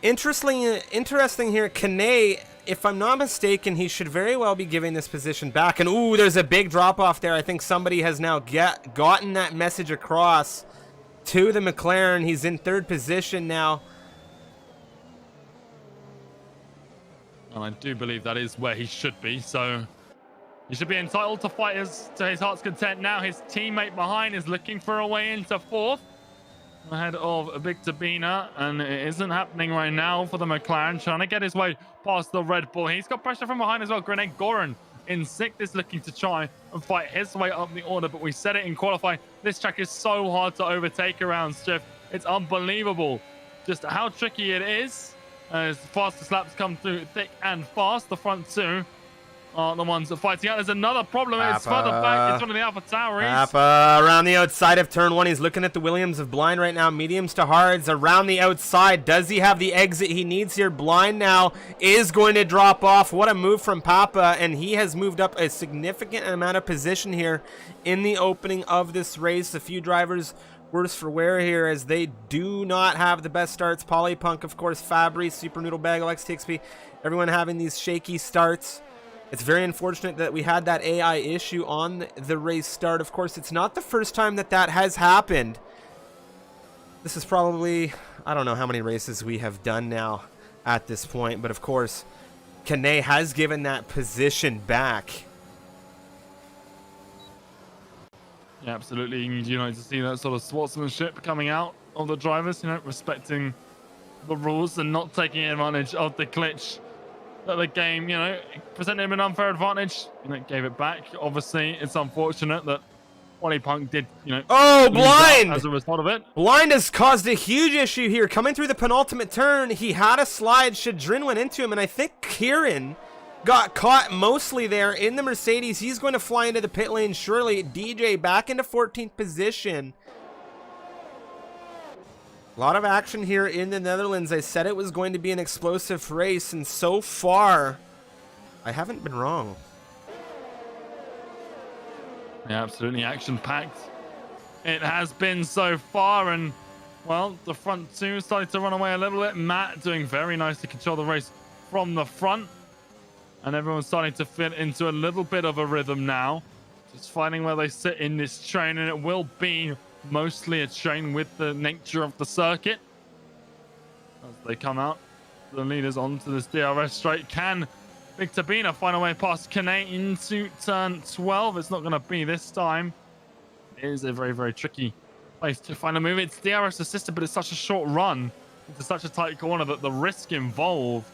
Interesting here, Kane, if I'm not mistaken, he should very well be giving this position back. And ooh, there's a big drop off there. I think somebody has now gotten that message across to the McLaren. He's in 3rd position now. And I do believe that is where he should be, so he should be entitled to fight to his heart's content now. His teammate behind is looking for a way into 4th ahead of Victor Bina, and it isn't happening right now for the McLaren, trying to get his way past the Red Bull. He's got pressure from behind as well. Grenade Goran in 6th is looking to try and fight his way up the order, but we said it in qualifying. This track is so hard to overtake around Strift. It's unbelievable just how tricky it is. As the fastest laps come through thick and fast, the front two are the ones that fighting out. There's another problem. It's further back. It's one of the Alpha Tauris. Papa around the outside of turn one. He's looking at the Williams of Blind right now. Mediums to hards around the outside. Does he have the exit he needs here? Blind now is going to drop off. What a move from Papa. And he has moved up a significant amount of position here in the opening of this race. A few drivers worse for wear here as they do not have the best starts. Polypunk, of course, Fabry, Super Noodle Bag, XTXP, everyone having these shaky starts. It's very unfortunate that we had that AI issue on the race start. Of course, it's not the first time that that has happened. This is probably, I don't know how many races we have done now at this point, but of course, Kane has given that position back. Yeah, absolutely. You know, to see that sort of sportsmanship coming out of the drivers, you know, respecting the rules and not taking advantage of the glitch that the game, you know, presented him an unfair advantage. You know, gave it back. Obviously, it's unfortunate that Polypunk did, you know, Blind as a result of it. Blind has caused a huge issue here. Coming through the penultimate turn, he had a slide. Shadrin went into him, and I think Kieran got caught mostly there in the Mercedes. He's going to fly into the pit lane surely. DJ back into 14th position. A lot of action here in the Netherlands. I said it was going to be an explosive race, and so far, I haven't been wrong. Yeah, absolutely action-packed. It has been so far, and, well, the front two started to run away a little bit. Matt doing very nice to control the race from the front. And everyone's starting to fit into a little bit of a rhythm now. Just finding where they sit in this train, and it will be mostly a train with the nature of the circuit. As they come out, the leaders onto this DRS straight. Can Victor Bina find a way past Kane into turn 12? It's not going to be this time. It is a very, very tricky place to find a move. It's DRS assisted, but it's such a short run into such a tight corner that the risk involved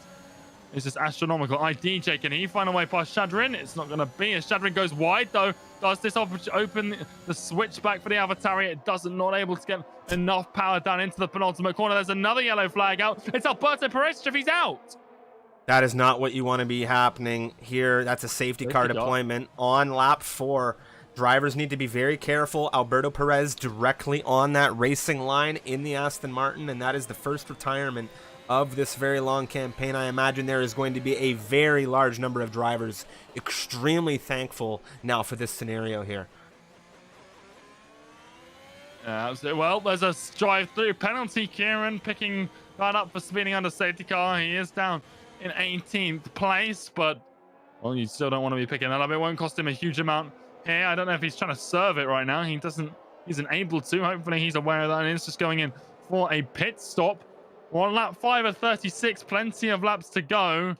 is just astronomical. IDJ, can he find a way past Shadrin? It's not going to be. As Shadrin goes wide, though, does this open the switch back for the Avatari? It doesn't, not able to get enough power down into the penultimate corner. There's another yellow flag out. It's Alberto Perez if he's out. That is not what you want to be happening here. That's a safety car deployment on lap 4. Drivers need to be very careful. Alberto Perez directly on that racing line in the Aston Martin, and that is the first retirement of this very long campaign. I imagine there is going to be a very large number of drivers extremely thankful now for this scenario here. Yeah, well, there's a drive-through penalty. Kieran picking that up for speeding under safety car. He is down in 18th place, but, well, you still don't want to be picking that up. It won't cost him a huge amount here. I don't know if he's trying to serve it right now. He isn't able to. Hopefully he's aware of that, and he's just going in for a pit stop. We're on lap 5 of 36, plenty of laps to go.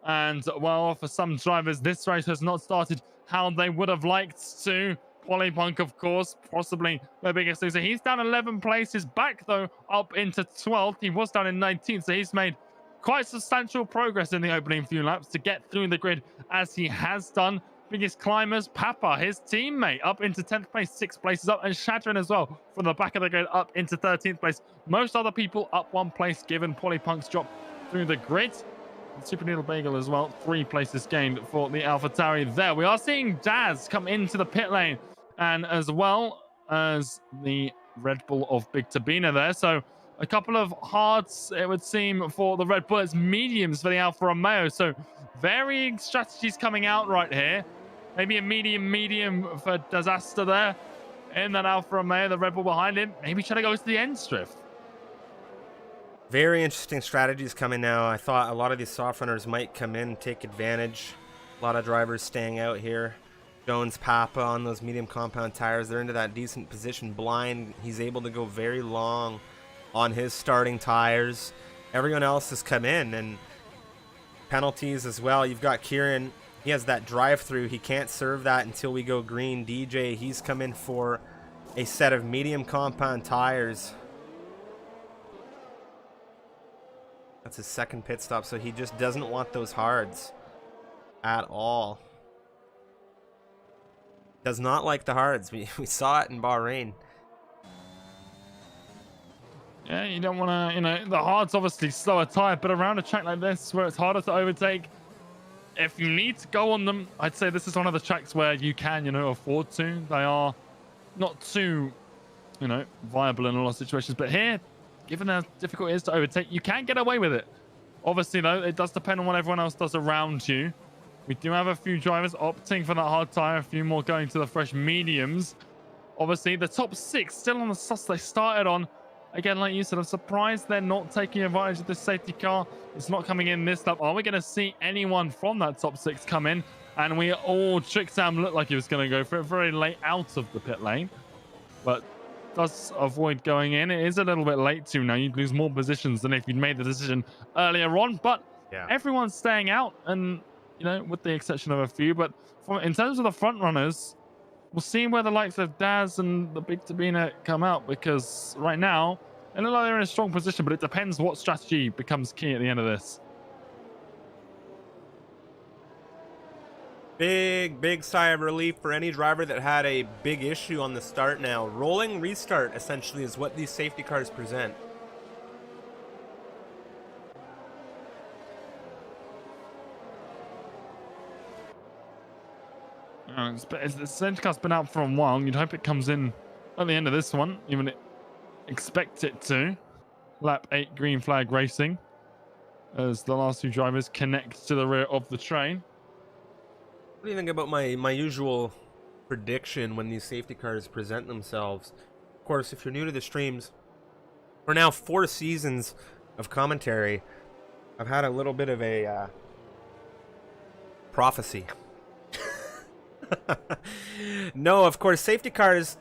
And, well, for some drivers, this race has not started how they would have liked to. Polypunk, of course, possibly their biggest loser. He's down 11 places, back, though, up into 12th. He was down in 19th, so he's made quite substantial progress in the opening few laps to get through the grid, as he has done. Biggest climbers, Papa, his teammate, up into 10th place, 6 places up, and Shadrin as well from the back of the grid up into 13th place. Most other people up 1 place, given Polypunk's drop through the grid. And Super Noodle Bagel as well, 3 places gained for the AlphaTauri there. We are seeing Daz come into the pit lane, and as well as the Red Bull of Big Tabina there. So a couple of hards, it would seem, for the Red Bull. It's mediums for the Alfa Romeo. So varying strategies coming out right here. Maybe a medium for Disaster there in that Alfa Romeo, the Red Bull behind him. Maybe trying to go to the end strift. Very interesting strategies coming now. I thought a lot of these soft runners might come in and take advantage. A lot of drivers staying out here. Jones, Papa on those medium compound tires. They're into that decent position. Blind, he's able to go very long on his starting tires. Everyone else has come in, and penalties as well. You've got Kieran. He has that drive-through. He can't serve that until we go green. DJ, he's come in for a set of medium compound tires. That's his second pit stop, so he just doesn't want those hards at all. Does not like the hards. We saw it in Bahrain. Yeah, you don't want to, the hard's obviously slower tire, but around a track like this where it's harder to overtake, if you need to go on them, I'd say this is one of the tracks where you can, afford to. They are not too, viable in a lot of situations. But here, given how difficult it is to overtake, you can get away with it. Obviously, though, it does depend on what everyone else does around you. We do have a few drivers opting for that hard tire, a few more going to the fresh mediums. Obviously, the top 6 still on the sus they started on. Again, like you said, I'm surprised they're not taking advantage of this safety car. It's not coming in this lap. Are we going to see anyone from that top 6 come in? And Tricksam looked like he was going to go for it very late out of the pit lane. But does avoid going in. It is a little bit late too now. You'd lose more positions than if you'd made the decision earlier on. But yeah, everyone's staying out, and, with the exception of a few. But in terms of the front runners, we'll see where the likes of Daz and the big Tabina come out, because right now, they look like they're in a strong position, but it depends what strategy becomes key at the end of this. Big sigh of relief for any driver that had a big issue on the start now. Rolling restart, essentially, is what these safety cars present. The safety car's been out for a while. You'd hope it comes in at the end of this one, even expect it to. Lap 8 green flag racing as the last 2 drivers connect to the rear of the train. What do you think about my usual prediction when these safety cars present themselves? Of course, if you're new to the streams, for now 4 seasons of commentary, I've had a little bit of a prophecy. No, of course, safety cars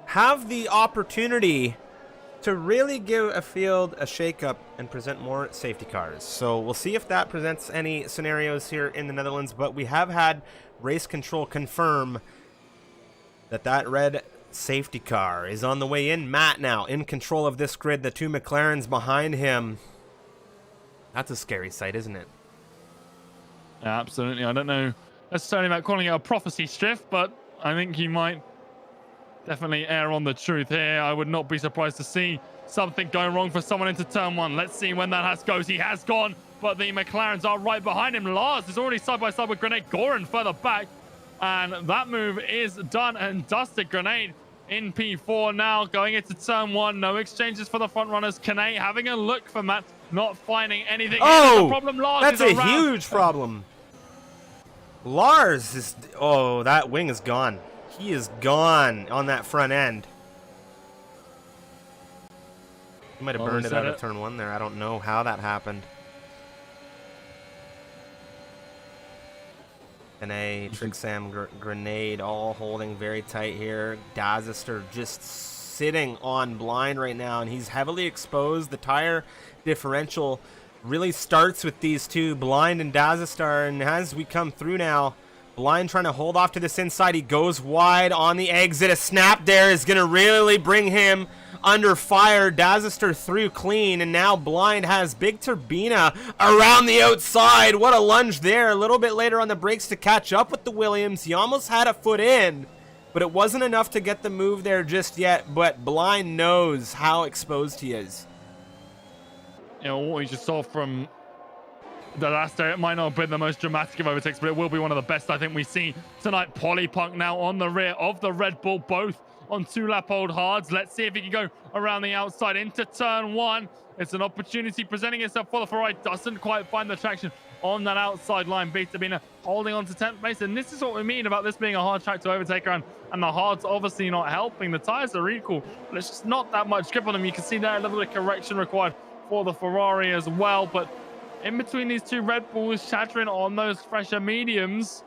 have the opportunity to really give a field a shake-up and present more safety cars. So we'll see if that presents any scenarios here in the Netherlands, but we have had race control confirm that red safety car is on the way in. Matt now in control of this grid, the 2 McLarens behind him. That's a scary sight, isn't it? Yeah, absolutely. I don't know necessarily about calling it a prophecy, Striff, but I think he might definitely err on the truth here. I would not be surprised to see something go wrong for someone into turn 1. Let's see when that goes. He has gone, but the McLarens are right behind him. Lars is already side by side with Grenade. Goran further back, and that move is done and dusted. Grenade in P4 now, going into turn 1. No exchanges for the front runners. Kane having a look for Matt, not finding anything. Oh, problem. Lars that's is a huge problem. Lars is... Oh, that wing is gone. He is gone on that front end. He might have burned it out of turn 1 there. I don't know how that happened. Kane, Tricksam, Grenade, all holding very tight here. Dazister just sitting on blind right now, and he's heavily exposed. The tire differential really starts with these 2, Blind and Dazister, and as we come through now, Blind trying to hold off to this inside. He goes wide on the exit. A snap there is going to really bring him under fire. Dazister through clean, and now Blind has Big Turbina around the outside. What a lunge there. A little bit later on the brakes to catch up with the Williams. He almost had a foot in, but it wasn't enough to get the move there just yet. But Blind knows how exposed he is. What we just saw from the last day, it might not have been the most dramatic of overtakes, but it will be one of the best I think we see tonight. Polypunk now on the rear of the Red Bull, both on 2-lap-old hards. Let's see if he can go around the outside into turn 1. It's an opportunity presenting itself for the Ferrari. Doesn't quite find the traction on that outside line. Beta holding on to 10th place, and this is what we mean about this being a hard track to overtake around, and the hards obviously not helping. The tires are equal, but it's just not that much grip on them. You can see there a little bit of correction required for the Ferrari as well, but in between these 2 Red Bulls shattering on those fresher mediums,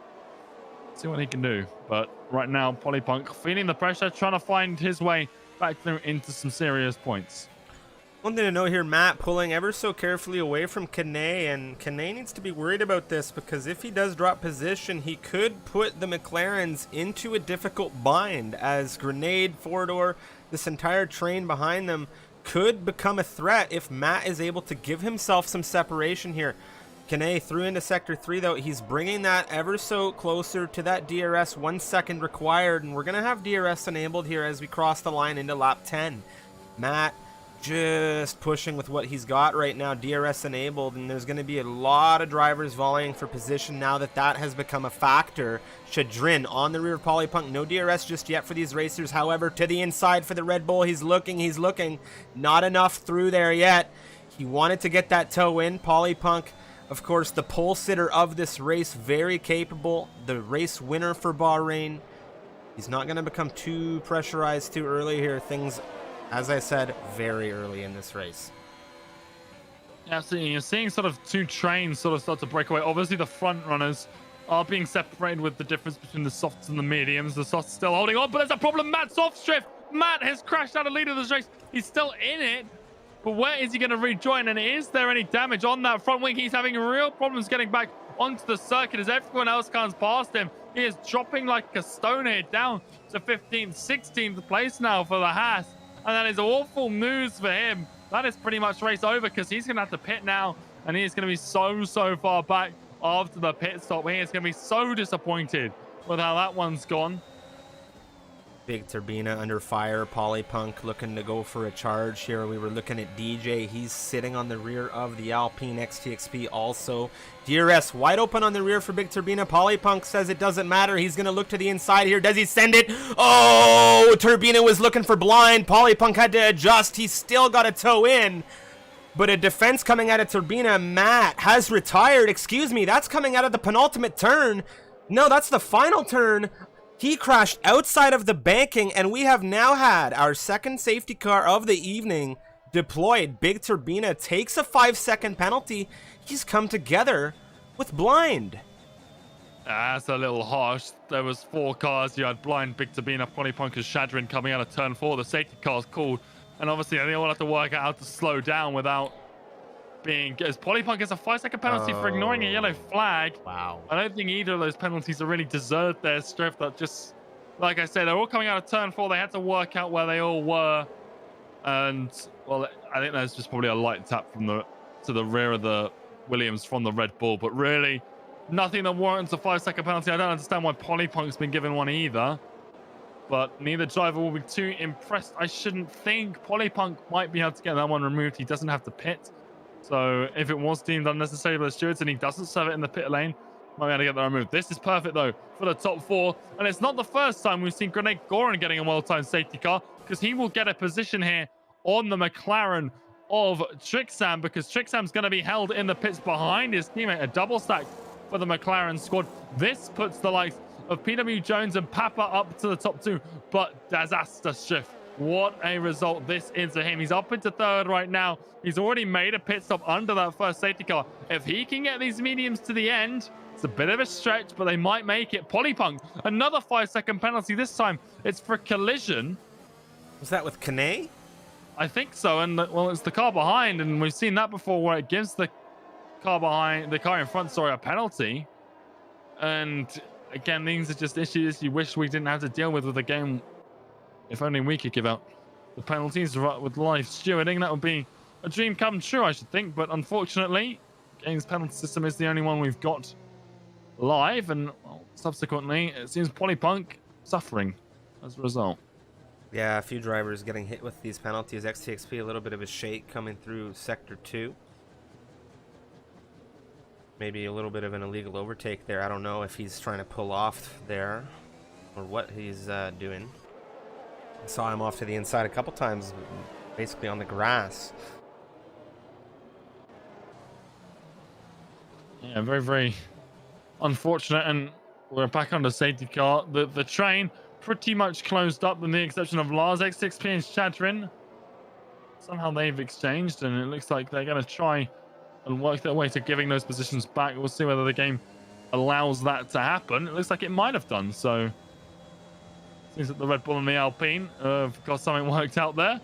see what he can do. But right now, Polypunk feeling the pressure, trying to find his way back through into some serious points. One thing to note here, Matt pulling ever so carefully away from Kane, and Kane needs to be worried about this, because if he does drop position, he could put the McLarens into a difficult bind, as Grenade, 4-door, this entire train behind them could become a threat if Matt is able to give himself some separation here. Kane through into sector 3, though. He's bringing that ever so closer to that DRS 1 second required, and we're going to have DRS enabled here as we cross the line into lap 10. Matt just pushing with what he's got right now, DRS enabled, and there's going to be a lot of drivers volleying for position now that that has become a factor. Chadrin on the rear of Polypunk, no DRS just yet for these racers. However, to the inside for the Red Bull, he's looking, not enough through there yet. He wanted to get that toe in. Polypunk, of course, the pole sitter of this race, very capable, the race winner for Bahrain. He's not going to become too pressurized too early here. Things, as I said, very early in this race. Absolutely. You're seeing sort of two trains sort of start to break away. Obviously, the front runners are being separated with the difference between the softs and the mediums. The softs still holding on, but there's a problem. Matt's off strift. Matt has crashed out of lead of this race. He's still in it, but where is he going to rejoin? And is there any damage on that front wing? He's having real problems getting back onto the circuit as everyone else comes past him. He is dropping like a stone here down to 15th, 16th place now for the Haas. And that is awful news for him. That is pretty much race over because he's going to have to pit now. And he is going to be so far back after the pit stop. He is going to be so disappointed with how that one's gone. Big Turbina under fire. Polypunk looking to go for a charge here. We were looking at DJ. He's sitting on the rear of the Alpine XTXP also. DRS wide open on the rear for Big Turbina. Polypunk says it doesn't matter. He's going to look to the inside here. Does he send it? Oh, Turbina was looking for blind. Polypunk had to adjust. He's still got a toe in. But a defense coming out of Turbina. Matt has retired. Excuse me, that's coming out of the penultimate turn. No, that's the final turn. He crashed outside of the banking, and we have now had our second safety car of the evening deployed. Big Turbina takes a 5-second penalty. He's come together with blind. That's a little harsh. There was 4 cars. You had blind, Big Turbina, Polypunk, and Chadrin coming out of turn 4. The safety car's called, and obviously they all have to work out how to slow down without being, as Polypunk gets a 5-second penalty for ignoring a yellow flag. Wow. I don't think either of those penalties are really deserved there, Striff. That just, like I said, they're all coming out of turn 4. They had to work out where they all were. And, well, I think there's just probably a light tap from to the rear of the Williams from the Red Bull. But really, nothing that warrants a 5-second penalty. I don't understand why Polypunk's been given one either. But neither driver will be too impressed. I shouldn't think. Polypunk might be able to get that one removed. He doesn't have to pit. So if it was deemed unnecessary by the stewards and he doesn't serve it in the pit lane, might be able to get that removed. This is perfect, though, for the top 4. And it's not the first time we've seen Grenade Goran getting a well-timed safety car, because he will get a position here on the McLaren of Trixam, because Trixam's going to be held in the pits behind his teammate. A double stack for the McLaren squad. This puts the likes of PW Jones and Papa up to the top 2, but disaster shift. What a result this is for him. He's up into 3rd right now. He's already made a pit stop under that first safety car. If he can get these mediums to the end, it's a bit of a stretch, but they might make it. Polypunk, another 5-second penalty. This time it's for collision. Was that with Kane? I think so. And well, it's the car behind, and we've seen that before where it gives the car behind, the car in front, sorry, a penalty. And again, these are just issues you wish we didn't have to deal with the game. If only we could give out the penalties with live stewarding. That would be a dream come true, I should think. But unfortunately, game's penalty system is the only one we've got live. And well, subsequently, it seems Polypunk suffering as a result. Yeah, a few drivers getting hit with these penalties. XTXP, a little bit of a shake coming through Sector 2. Maybe a little bit of an illegal overtake there. I don't know if he's trying to pull off there or what he's doing. Saw him off to the inside a couple times, basically on the grass. Yeah, very unfortunate. And we're back on the safety car. The train pretty much closed up, with the exception of Lars, X6P, and Chadrin. Somehow they've exchanged, and it looks like they're going to try and work their way to giving those positions back. We'll see whether the game allows that to happen. It looks like it might have done so. Seems that the Red Bull and the Alpine have got something worked out there.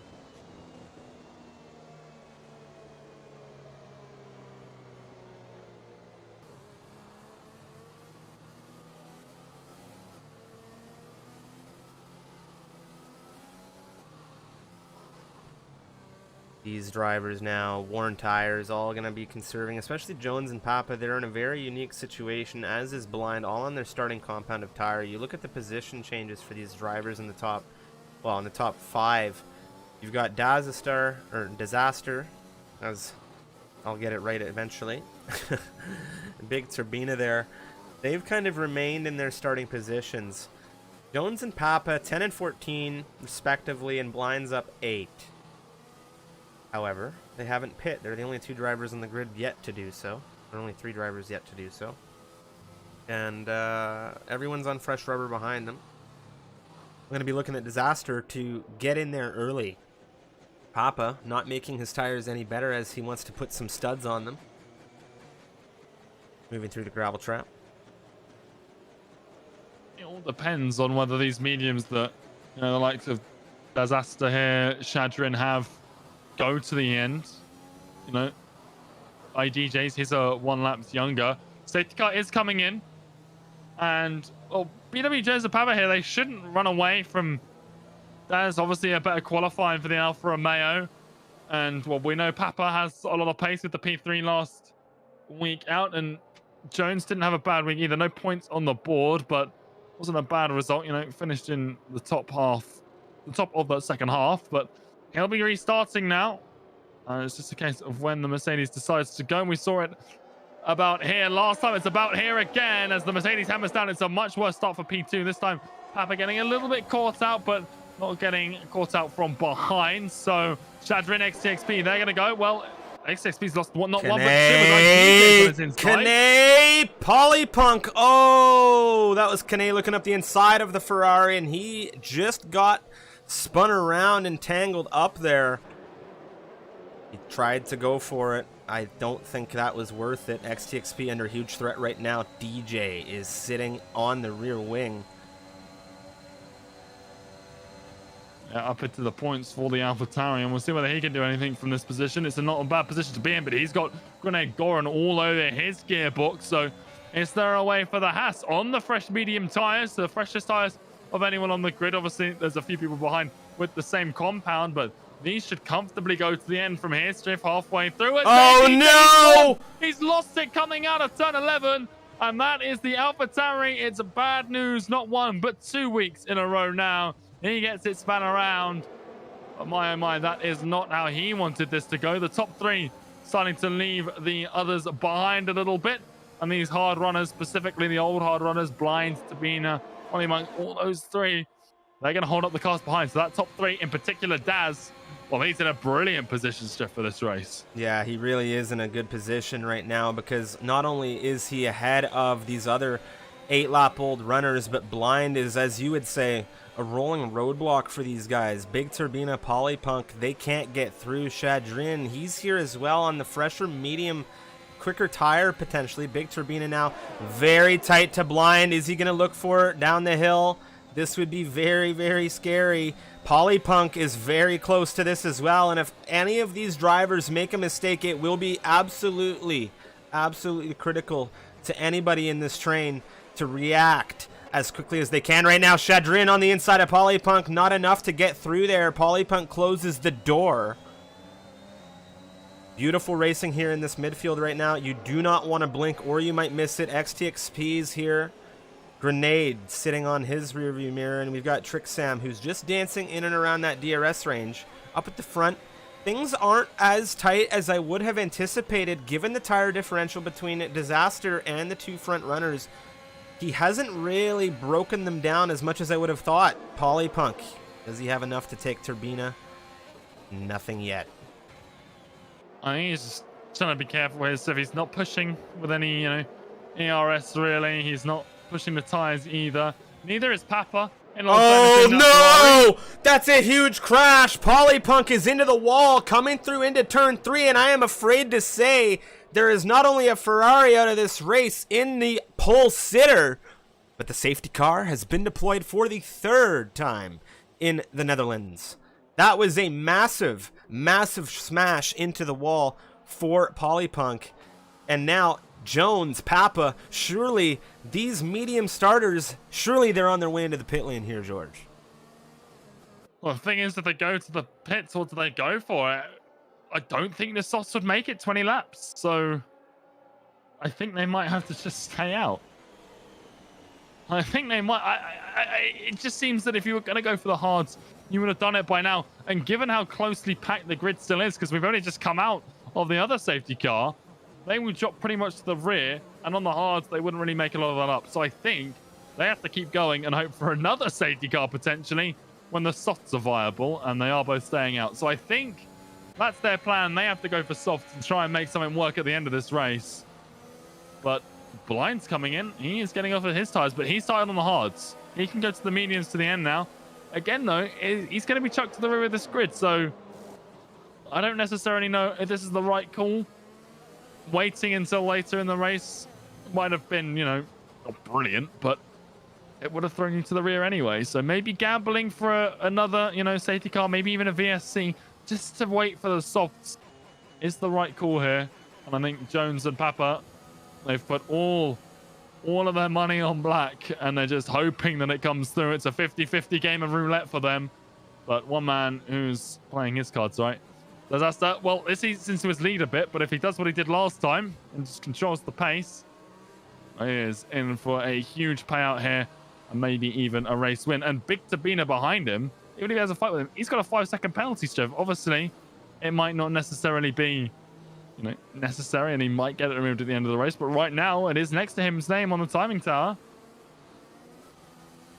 These drivers now, worn tires, all going to be conserving, especially Jones and Papa. They're in a very unique situation, as is Blind, all on their starting compound of tire. You look at the position changes for these drivers in the top, well, in the top 5. You've got Disaster, or Disaster, as I'll get it right eventually. Big Turbina there. They've kind of remained in their starting positions. Jones and Papa, 10 and 14, respectively, and Blinds up 8. However, they haven't pit. They're the only 2 drivers on the grid yet to do so. There are only 3 drivers yet to do so. And everyone's on fresh rubber behind them. I'm going to be looking at Disaster to get in there early. Papa not making his tires any better as he wants to put some studs on them. Moving through the gravel trap. It all depends on whether these mediums that, you know, the likes of Disaster here, Shadrin have, go to the end. You know, IDJ's, he's 1 lap younger. Safety car is coming in. And, well, BWJ's a Papa here. They shouldn't run away from... That is obviously a better qualifying for the Alfa Romeo. And, well, we know Papa has a lot of pace with the P3 last week out. And Jones didn't have a bad week either. No points on the board, but wasn't a bad result. You know, finished in the top half, the top of the second half. But he'll be restarting now. It's just a case of when the Mercedes decides to go. And we saw it about here last time. It's about here again as the Mercedes hammers down. It's a much worse start for P2. This time, Papa getting a little bit caught out, but not getting caught out from behind. So Shadrin, XTXP, they're going to go. Well, XTXP's lost not one, but 2. Kane, Polypunk. Oh, that was Kane looking up the inside of the Ferrari, and he just got spun around and tangled up there. He tried to go for it. I don't think that was worth it. XTXP under huge threat right now. DJ is sitting on the rear wing. Yeah, up into the points for the AlphaTauri, and we'll see whether he can do anything from this position. It's not a bad position to be in, but he's got Grenade Goran all over his gearbox. So is there a way for the Haas on the fresh medium tires, the freshest tires of anyone on the grid? Obviously, there's a few people behind with the same compound, but these should comfortably go to the end from here. Striff halfway through it. Oh, no! He's lost it coming out of turn 11. And that is the AlphaTauri. It's bad news, not 1, but 2 weeks in a row now. He gets it spun around. But my, oh my, that is not how he wanted this to go. The top 3 starting to leave the others behind a little bit. And these hard runners, specifically the old hard runners, Blind, Tabina, only among all those 3, they're going to hold up the cars behind. So that top 3, in particular, Daz, well, he's in a brilliant position, Jeff, for this race. Yeah, he really is in a good position right now because not only is he ahead of these other 8-lap-old runners, but Blind is, as you would say, a rolling roadblock for these guys. Big Turbina, Polypunk, they can't get through. Shadrin, he's here as well on the fresher, medium, quicker tire potentially. Big Turbina now very tight to Blind. Is he going to look for it down the hill? This would be very, very scary. Polypunk is very close to this as well, and if any of these drivers make a mistake, it will be absolutely critical to anybody in this train to react as quickly as they can right now. Shadrin on the inside of Polypunk, not enough to get through there. Polypunk closes the door. Beautiful racing here in this midfield right now. You do not want to blink or you might miss it. XTXP's here. Grenade sitting on his rearview mirror, and we've got Trick Sam who's just dancing in and around that DRS range. Up at the front, things aren't as tight as I would have anticipated given the tire differential between Disaster and the 2 front runners. He hasn't really broken them down as much as I would have thought. Polypunk, does he have enough to take Turbina? Nothing yet. I think he's just trying to be careful with his stuff. He's not pushing with any, you know, ERS really. He's not pushing the tires either. Neither is Papa. Oh no! That's a huge crash. Polypunk is into the wall, coming through into turn 3, and I am afraid to say there is not only a Ferrari out of this race in the pole sitter, but the safety car has been deployed for the 3rd time in the Netherlands. That was a massive smash into the wall for Polypunk. And now Jones, Papa, surely these medium starters, surely they're on their way into the pit lane here, George. Well, the thing is, do they go to the pits or do they go for it? I don't think the Sots would make it 20 laps, so I think they might have to just stay out. I think they might. It just seems that if you were going to go for the hards you would have done it by now. And given how closely packed the grid still is, because we've only just come out of the other safety car, they would drop pretty much to the rear, and on the hards, they wouldn't really make a lot of that up. So I think they have to keep going and hope for another safety car potentially when the softs are viable, and they are both staying out. So I think that's their plan. They have to go for softs and try and make something work at the end of this race. But Blind's coming in. He is getting off of his tires, but he's tired on the hards. He can go to the mediums to the end now. Again, though, he's going to be chucked to the rear of this grid, so I don't necessarily know if this is the right call. Waiting until later in the race might have been, you know, not brilliant, but it would have thrown you to the rear anyway. So maybe gambling for another, you know, safety car, maybe even a VSC, just to wait for the softs is the right call here. And I think Jones and Papa, they've put all of their money on black, and they're just hoping that it comes through. It's a 50-50 game of roulette for them. But one man who's playing his cards right. Disaster. Well, this eats into his lead a bit, but if he does what he did last time and just controls the pace, he is in for a huge payout here and maybe even a race win. And Big Tabina behind him, even if he has a fight with him, he's got a 5-second penalty, Jeff. Obviously, it might not necessarily be, you know, necessary, and he might get it removed at the end of the race. But right now, it is next to him's name on the timing tower.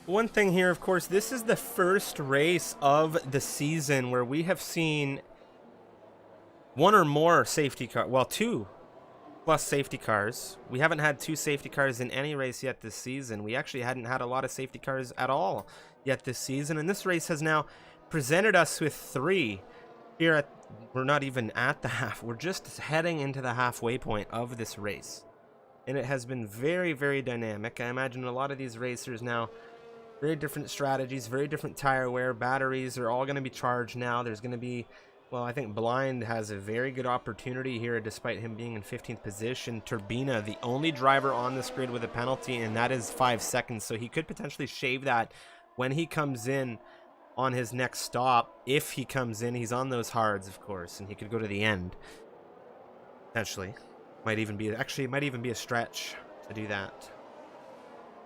One thing here, of course, this is the first race of the season where we have seen one or more safety car, well, 2 plus safety cars. We haven't had 2 safety cars in any race yet this season. We actually hadn't had a lot of safety cars at all yet this season, and this race has now presented us with 3 here at, we're not even at the half, we're just heading into the halfway point of this race, and it has been very, very dynamic. I imagine a lot of these racers now, very different strategies, very different tire wear, batteries are all going to be charged now. There's going to be, well, I think Blind has a very good opportunity here despite him being in 15th position. Turbina, the only driver on this grid with a penalty, and that is 5 seconds, so he could potentially shave that when he comes in on his next stop. If he comes in, he's on those hards, of course, and he could go to the end. Potentially. Might even be, actually, it might even be a stretch to do that.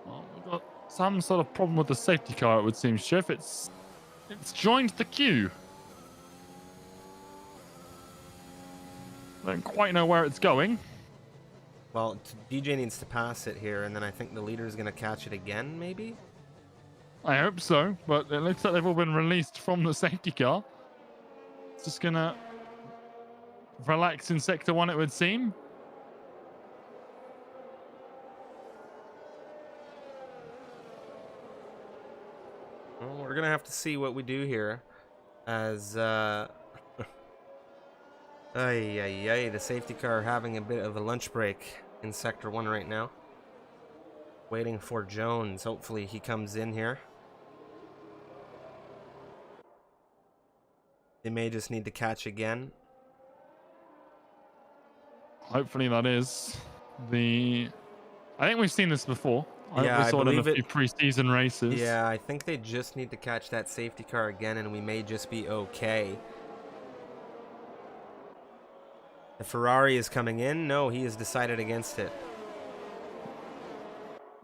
Well, we've got some sort of problem with the safety car, it would seem, Schiff. It's joined the queue. Don't quite know where it's going. Well, DJ needs to pass it here, and then I think the leader is going to catch it again, maybe? I hope so, but it looks like they've all been released from the safety car. It's just going to relax in Sector 1, it would seem. Well, we're going to have to see what we do here as... the safety car having a bit of a lunch break in Sector 1 right now. Waiting for Jones. Hopefully he comes in here. They may just need to catch again. Hopefully that is the... I think we've seen this before. Yeah, we saw I it in believe a few pre-season races. Yeah, I think they just need to catch that safety car again, and we may just be okay. The Ferrari is coming in. No, he has decided against it.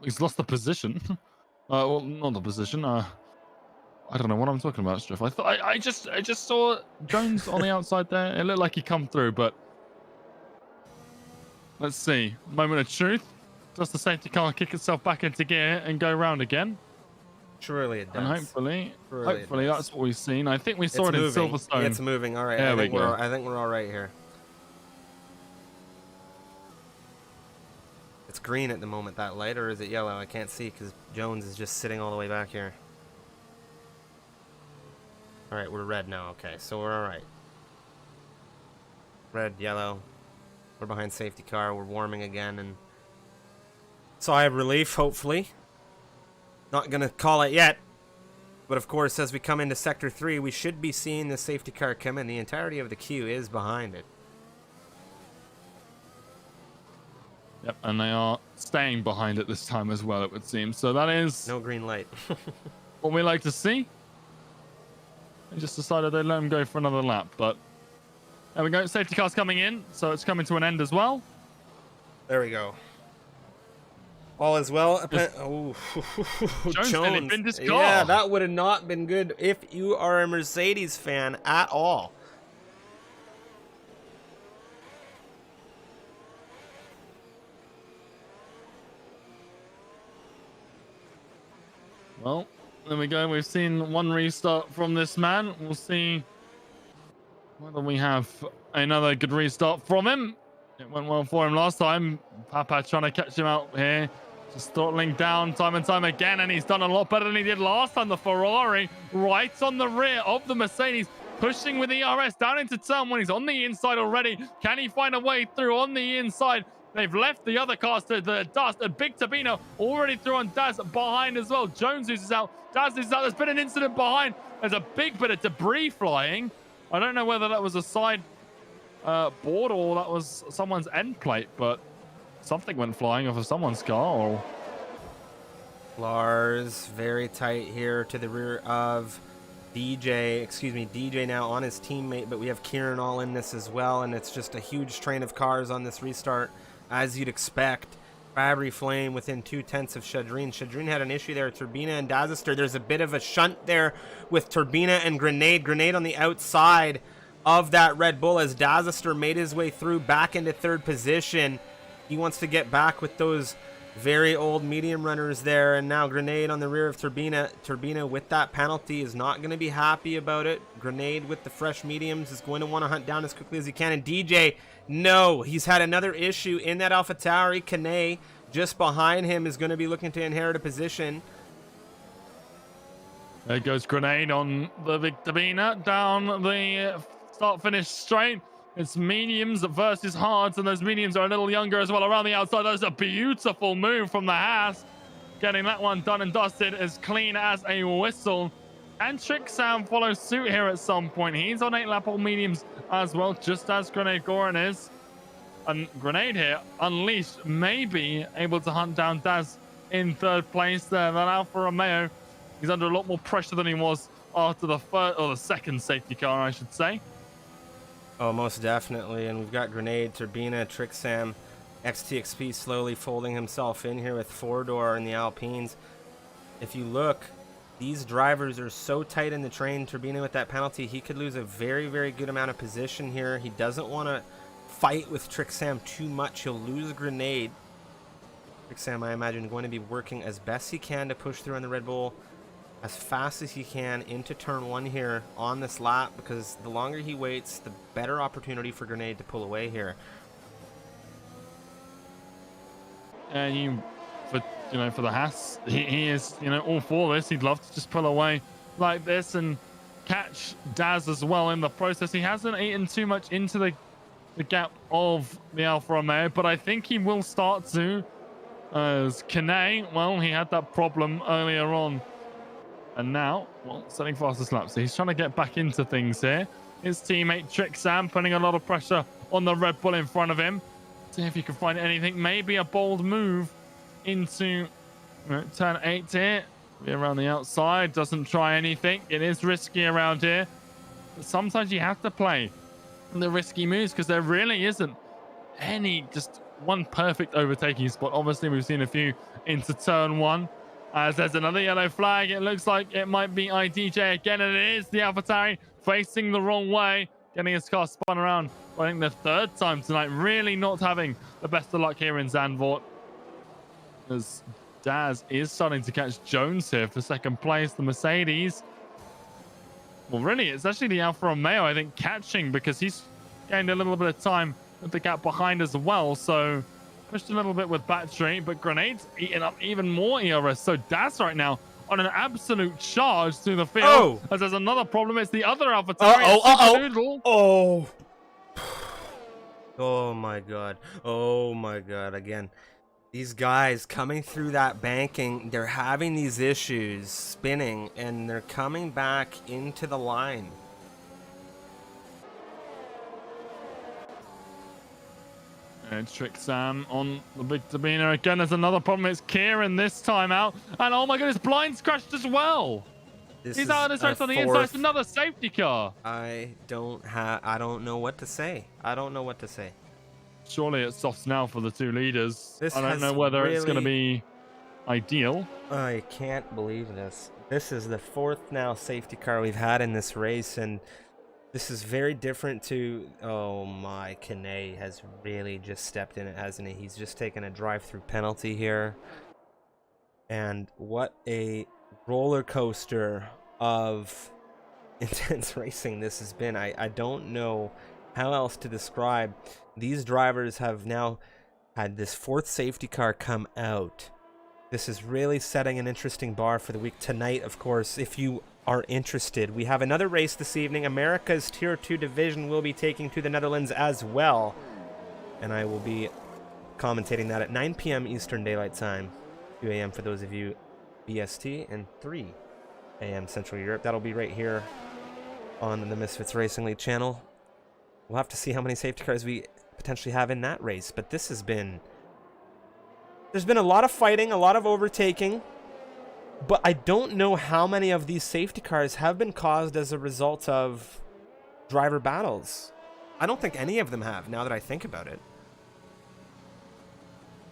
He's lost the position. Well, not the position. I don't know what I'm talking about, Striff. I just saw Jones on the outside there. It looked like he come through, but let's see. Moment of truth. Does the safety car kick itself back into gear and go round again? Surely it does. And hopefully that's what we've seen. I think we saw it in Silverstone. It's moving. All right. There I think we're all right here. It's green at the moment, that light, or is it yellow? I can't see because Jones is just sitting all the way back here. All right, we're red now. Okay, so we're all right. Red, yellow. We're behind safety car. We're warming again, and sigh of relief, hopefully. Not gonna call it yet, but of course, as we come into Sector 3, we should be seeing the safety car come in. The entirety of the queue is behind it. Yep, and they are staying behind it this time as well, it would seem. So that is... No green light. what we like to see. They just decided they'd let him go for another lap, but... There we go, safety car's coming in, so it's coming to an end as well. There we go. All as well. Just- Oh, Jones nearly binned his car. Yeah, that would have not been good if you are a Mercedes fan at all. Well, there we go. We've seen one restart from this man. We'll see whether we have another good restart from him. It went well for him last time. Papa trying to catch him out here. Just throttling down time and time again, and he's done a lot better than he did last time. The Ferrari right on the rear of the Mercedes, pushing with ERS down into turn one. He's on the inside already. Can he find a way through on the inside? They've left the other cars to the dust. And Big Tabino already through on Daz behind as well. Jones is out. Daz is out. There's been an incident behind. There's a big bit of debris flying. I don't know whether that was a side board or that was someone's end plate, but something went flying off of someone's car. Or... Lars very tight here to the rear of DJ now on his teammate, but we have Kieran all in this as well, and it's just a huge train of cars on this restart, as you'd expect. Fabry Flame within 2/10 of Shadreen. Shadreen had an issue there. Turbina and Dazister. There's a bit of a shunt there with Turbina and Grenade. Grenade on the outside of that Red Bull as Dazister made his way through back into third position. He wants to get back with those very old medium runners there, and now Grenade on the rear of Turbina. Turbina with that penalty is not going to be happy about it. Grenade with the fresh mediums is going to want to hunt down as quickly as he can, and DJ, no, he's had another issue in that AlphaTauri. Kane just behind him is going to be looking to inherit a position. There goes Grenade on the Victorina down the start-finish straight. It's mediums versus hards, and those mediums are a little younger as well around the outside. That was a beautiful move from the Haas. Getting that one done and dusted as clean as a whistle. And Trick Sam follows suit here at some point. He's on 8-lap all mediums as well, just as Grenade Goran is. And Grenade here, unleashed, may be able to hunt down Daz in third place there. That Alfa Romeo, he's under a lot more pressure than he was after the first, or the second safety car, I should say. Oh, most definitely. And we've got Grenade, Turbina, Trick Sam, XTXP slowly folding himself in here with four-door in the Alpines. If you look, these drivers are so tight in the train. Turbina with that penalty, he could lose a very, very good amount of position here. He doesn't want to fight with Trick Sam too much. He'll lose Grenade. Trick Sam, I imagine, going to be working as best he can to push through on the Red Bull as fast as he can into turn one here on this lap, because the longer he waits, the better opportunity for Grenade to pull away here. And for the Haas, he is, all for this. He'd love to just pull away like this and catch Daz as well in the process. He hasn't eaten too much into the gap of the Alfa Romeo, but I think he will start to. As Kane, well, he had that problem earlier on. And now, well, setting fastest lap. So he's trying to get back into things here. His teammate Trick Sam putting a lot of pressure on the Red Bull in front of him. See if he can find anything. Maybe a bold move into turn 8 here. Be around the outside. Doesn't try anything. It is risky around here. But sometimes you have to play the risky moves because there really isn't any just one perfect overtaking spot. Obviously, we've seen a few into turn 1. As there's another yellow flag, it looks like it might be IDJ again, and it is the AlphaTauri facing the wrong way, getting his car spun around. I think the third time tonight, really not having the best of luck here in Zandvoort. As Daz is starting to catch Jones here for second place, the Mercedes. Well, really, it's actually the Alfa Romeo, I think, catching, because he's gained a little bit of time with the gap behind as well, so pushed a little bit with battery, but Grenade's eating up even more ERS. So Daz right now on an absolute charge through the field. Oh. As there's another problem, it's the other AlphaTauri. Oh. Oh my god. Oh my god. Again, these guys coming through that banking, they're having these issues spinning, and they're coming back into the line. And Trick Sam on the big Tabina again. There's another problem. It's Kieran this time out. And oh my goodness, Blind's crashed as well. He's out of his race on the inside. It's another safety car. I don't know what to say. I don't know what to say. surely it softs now for the two leaders. This I don't has know whether it's going to really- be ideal. I can't believe this. This is the fourth now safety car we've had in this race, and this is very different to... Oh my, Kane has really just stepped in it, hasn't he? He's just taken a drive-through penalty here. And what a roller coaster of intense racing this has been. I don't know how else to describe. These drivers have now had this fourth safety car come out. This is really setting an interesting bar for the week. Tonight, of course, if you are interested, we have another race this evening. America's Tier 2 division will be taking to the Netherlands as well. And I will be commentating that at 9 p.m. Eastern Daylight Time. 2 a.m. for those of you BST, and 3 a.m. Central Europe. That'll be right here on the Misfits Racing League channel. We'll have to see how many safety cars we potentially have in that race. But this has been... There's been a lot of fighting, a lot of overtaking. But I don't know how many of these safety cars have been caused as a result of driver battles. I don't think any of them have, now that I think about it.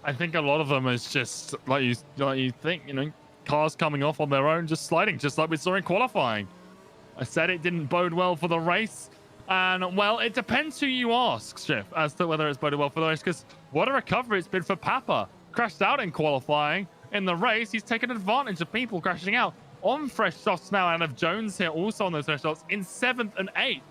I think a lot of them is just like you think, you know, cars coming off on their own, just sliding, just like we saw in qualifying. I said it didn't bode well for the race, and well, it depends who you ask, Schiff, as to whether it's boded well for the race. Because what a recovery it's been for Papa. Crashed out in qualifying. In the race, he's taken advantage of people crashing out on fresh softs now, and of Jones here also on those fresh softs in 7th and 8th.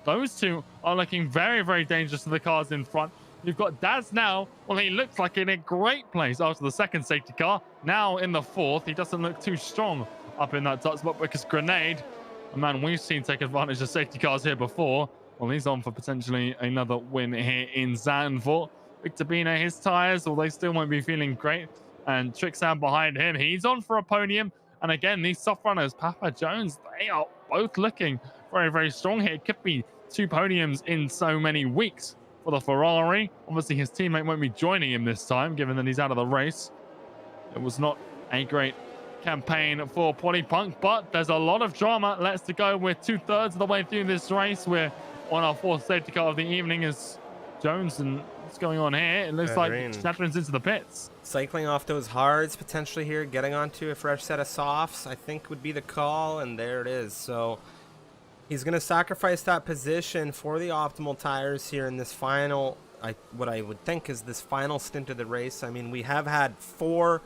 Those two are looking very, very dangerous to the cars in front. You've got Daz now. Well, he looks like in a great place after the second safety car. Now in the 4th, he doesn't look too strong up in that top spot because Grenade, a man we've seen take advantage of safety cars here before. Well, he's on for potentially another win here in Zandvoort. Victor Bina, his tires, although they still won't be feeling great. And Trixam behind him, he's on for a podium. And again, these soft runners, Papa Jones, they are both looking very, very strong here. It could be 2 podiums in so many weeks for the Ferrari. Obviously, his teammate won't be joining him this time, given that he's out of the race. It was not a great campaign for Polly Punk, but there's a lot of drama. Let's go. We're 2/3 of the way through this race. We're on our 4th safety car of the evening as Jones, and what's going on here? It looks like Chatterton's into the pits. Cycling off those hards potentially here, getting onto a fresh set of softs, I think would be the call, and there it is. So he's going to sacrifice that position for the optimal tires here in this final, what I would think is this final stint of the race. I mean, we have had 4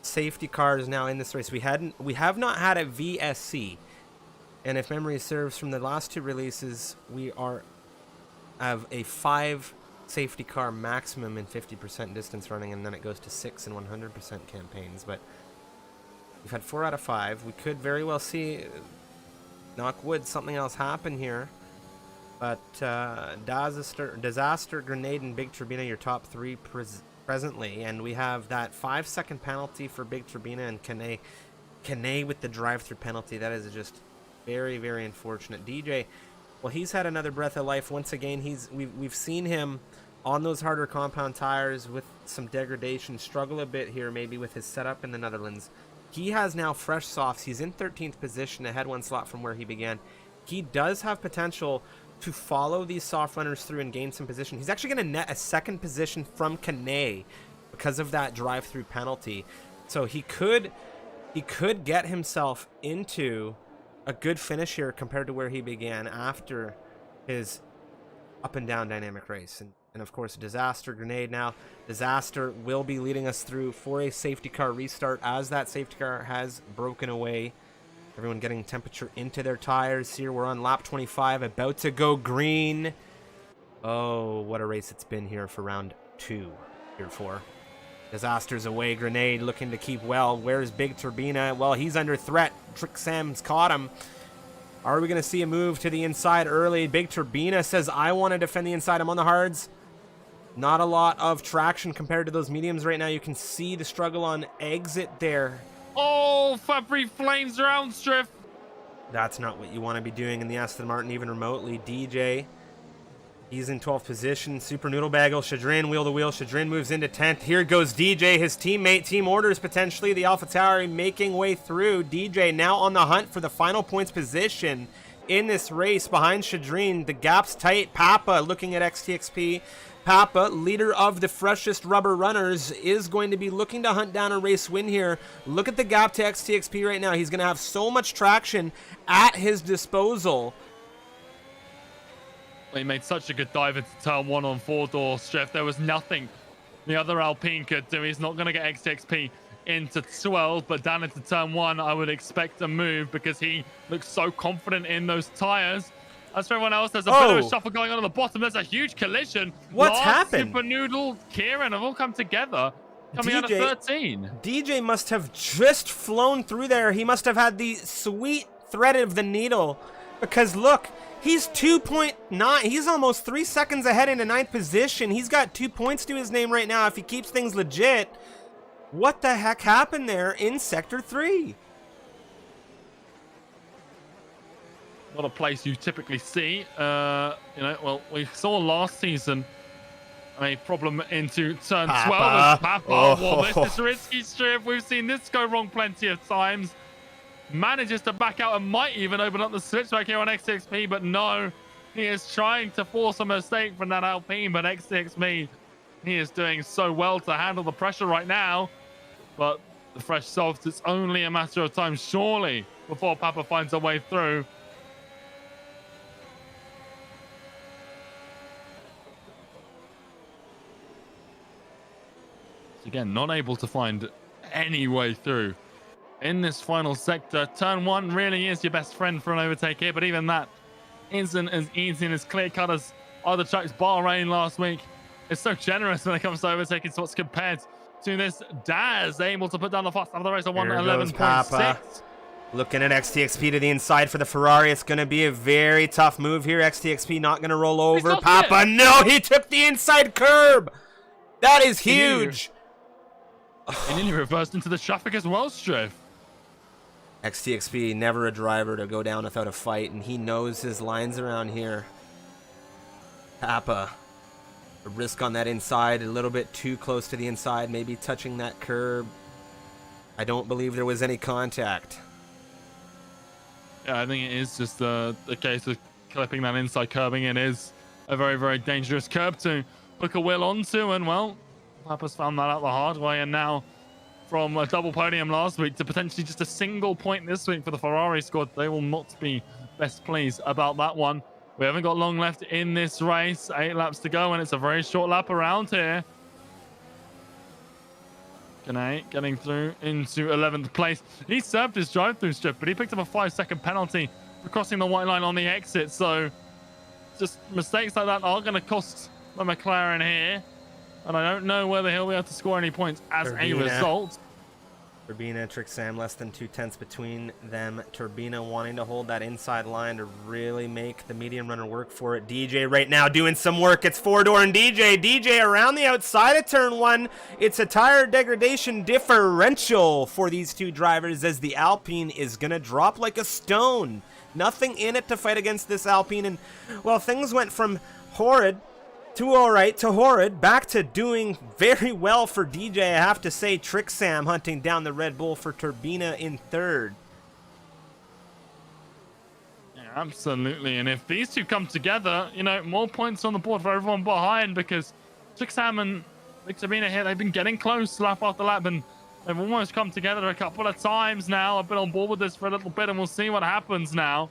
safety cars now in this race. We have not had a VSC, and if memory serves from the last 2 releases, we have a 5 safety car maximum in 50% distance running, and then it goes to 6 and 100% campaigns. But we've had 4 out of 5. We could very well see, knock wood, something else happen here. But Disaster, Grenade, and Big Turbina, your top 3 presently, and we have that 5-second penalty for Big Turbina and Kane with the drive-through penalty. That is just very, very unfortunate. DJ, well, he's had another breath of life once again. We've seen him on those harder compound tires with some degradation, struggle a bit here maybe with his setup in the Netherlands. He has now fresh softs. He's in 13th position, ahead 1 slot from where he began. He does have potential to follow these soft runners through and gain some position. He's actually going to net a 2nd position from Kane because of that drive-through penalty. So he could get himself into a good finish here compared to where he began after his up and down dynamic race. And of course, Disaster, Grenade now. Disaster will be leading us through for a safety car restart as that safety car has broken away. Everyone getting temperature into their tires here. We're on lap 25, about to go green. Oh, what a race it's been here for round 2, here 4. Disaster's away. Grenade looking to keep well. Where's Big Turbina? Well, he's under threat. Trick Sam's caught him. Are we going to see a move to the inside early? Big Turbina says, I want to defend the inside. I'm on the hards. Not a lot of traction compared to those mediums right now. You can see the struggle on exit there. Oh, Fabry flames around, Striff. That's not what you want to be doing in the Aston Martin, even remotely. DJ, he's in 12th position. Super Noodle Bagel, Shadrin, wheel to wheel. Shadrin moves into 10th. Here goes DJ, his teammate. Team orders potentially. The Alpha Tauri making way through. DJ now on the hunt for the final points position in this race behind Shadrin. The gap's tight. Papa looking at XTXP. Papa, leader of the freshest rubber runners, is going to be looking to hunt down a race win here. Look at the gap to XTXP right now. He's going to have so much traction at his disposal. He made such a good dive into turn 1 on 4-door Striff. There was nothing the other Alpine could do. He's not going to get XTXP into 12, but down into turn 1, I would expect a move because he looks so confident in those tires. As for everyone else, there's a bit of a shuffle going on at the bottom. There's a huge collision. What's happened? Super Noodle, Kieran have all come together, coming out of 13. DJ must have just flown through there. He must have had the sweet thread of the needle, because look, he's 2.9. He's almost 3 seconds ahead into 9th position. He's got 2 points to his name right now if he keeps things legit. What the heck happened there in Sector 3? Not a place you typically see. Well, we saw last season a problem into turn 12 as Papa. Well, this is risky strip. We've seen this go wrong plenty of times. Manages to back out and might even open up the switchback here on XXP, but no. He is trying to force a mistake from that Alpine, but XXP, he is doing so well to handle the pressure right now. But the fresh softs, it's only a matter of time, surely, before Papa finds a way through. Again, not able to find any way through in this final sector. Turn 1 really is your best friend for an overtake here, but even that isn't as easy and as clear-cut as other tracks. Bahrain last week is so generous when it comes to overtaking spots compared to this. Daz able to put down the fast of the race at 1:11.6. Looking at XTXP to the inside for the Ferrari. It's going to be a very tough move here. XTXP not going to roll over. Papa, no, he took the inside curb. That is huge. And then he reversed into the traffic as well, Striff. XTXP, never a driver to go down without a fight, and he knows his lines around here. Papa, a risk on that inside, a little bit too close to the inside, maybe touching that curb. I don't believe there was any contact. Yeah, I think it is just the case of clipping that inside. Curbing it is a very, very dangerous curb to hook a wheel onto, and well, Papa's found that out the hard way, and now from a double podium last week to potentially just a single point this week for the Ferrari squad, they will not be best pleased about that one. We haven't got long left in this race, 8 laps to go, and it's a very short lap around here. Kanay getting through into 11th place. He served his drive-through strip, but he picked up a 5-second penalty for crossing the white line on the exit, so just mistakes like that are going to cost the McLaren here. And I don't know whether he'll be able to score any points as a result. Turbina, Trixam, less than 2/10 between them. Turbina wanting to hold that inside line to really make the medium runner work for it. DJ right now doing some work. It's 4-door and DJ around the outside of turn 1. It's a tire degradation differential for these two drivers as the Alpine is going to drop like a stone. Nothing in it to fight against this Alpine. And, well, things went from horrid to alright to horrid, back to doing very well for DJ. I have to say, Trixam hunting down the Red Bull for Turbina in 3rd. Yeah, absolutely, and if these two come together, you know, more points on the board for everyone behind, because Trixam and Turbina here, they've been getting close lap after lap, and they've almost come together a couple of times now. I've been on board with this for a little bit, and we'll see what happens now.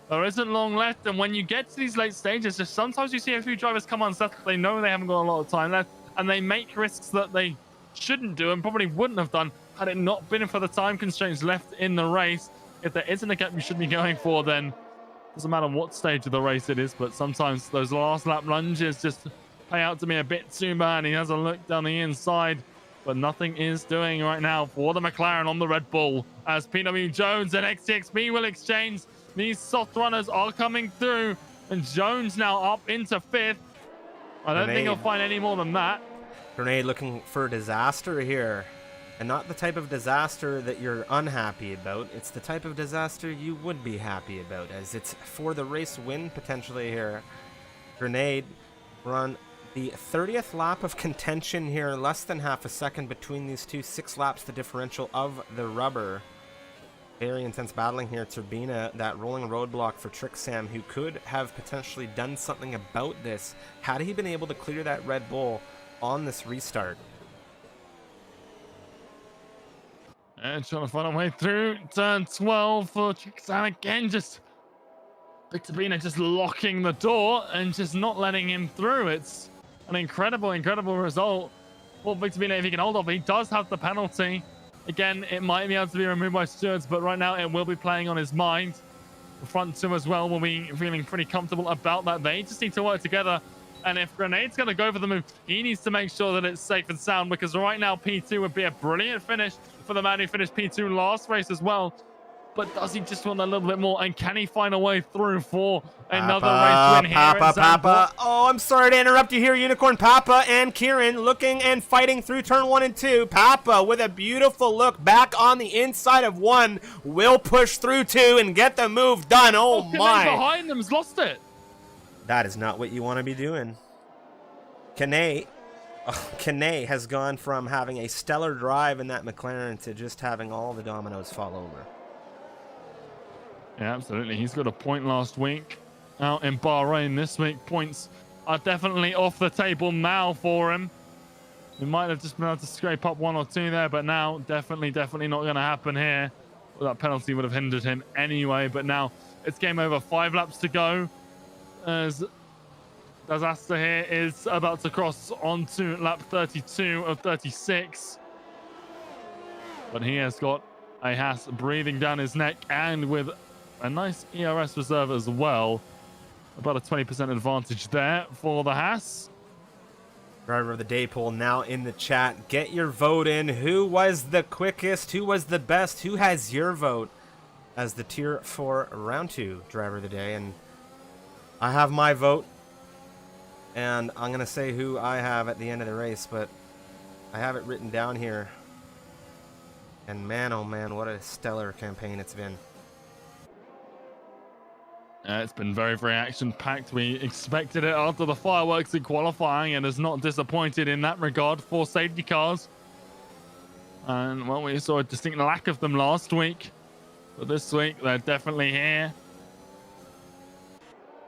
There isn't long left, and when you get to these late stages, just sometimes you see a few drivers come unsettled. They know they haven't got a lot of time left, and they make risks that they shouldn't do and probably wouldn't have done had it not been for the time constraints left in the race. If there isn't a gap you should be going for, then it doesn't matter what stage of the race it is, but sometimes those last lap lunges just pay out to me a bit too bad. He has a look down the inside, but nothing is doing right now for the McLaren on the Red Bull, as PW Jones and XTXP will exchange. These soft runners are coming through, and Jones now up into 5th. I don't think he'll find any more than that. Grenade looking for disaster here, and not the type of disaster that you're unhappy about. It's the type of disaster you would be happy about, as it's for the race win potentially here. Grenade run the 30th lap of contention here, less than half a second between these two. 6 laps the differential of the rubber. Very intense battling here. Turbina, that rolling roadblock for Trixam, who could have potentially done something about this had he been able to clear that Red Bull on this restart. And trying to find a way through turn 12 for Trixam again. Just Turbina just locking the door and just not letting him through. It's an incredible result for Turbina if he can hold off. He does have the penalty. Again, it might be able to be removed by Stewards, but right now it will be playing on his mind. The front two as well will be feeling pretty comfortable about that. They just need to work together. And if Grenade's going to go for the move, he needs to make sure that it's safe and sound, because right now P2 would be a brilliant finish for the man who finished P2 last race as well. But does he just want a little bit more? And can he find a way through for another race win here at Papa. Oh, I'm sorry to interrupt you here, Unicorn. Papa and Kieran looking and fighting through turn 1 and 2. Papa with a beautiful look back on the inside of 1. Will push through 2 and get the move done. Oh my. Behind them's lost it. That is not what you want to be doing. Kane has gone from having a stellar drive in that McLaren to just having all the dominoes fall over. Yeah, absolutely. He's got a point last week out in Bahrain. This week, points are definitely off the table now for him. He might have just been able to scrape up 1 or 2 there, but now definitely not going to happen here. Well, that penalty would have hindered him anyway, but now it's game over. 5 laps to go as Disaster here is about to cross onto lap 32 of 36. But he has got a Haas breathing down his neck, and with a nice ERS reserve as well. About a 20% advantage there for the Haas. Driver of the day poll now in the chat. Get your vote in. Who was the quickest? Who was the best? Who has your vote as the tier 4 round 2 driver of the day? And I have my vote. And I'm going to say who I have at the end of the race, but I have it written down here. And man, oh man, what a stellar campaign it's been. It's been very action-packed. We expected it after the fireworks in qualifying, and has not disappointed in that regard for safety cars. And, well, we saw a distinct lack of them last week. But this week, they're definitely here.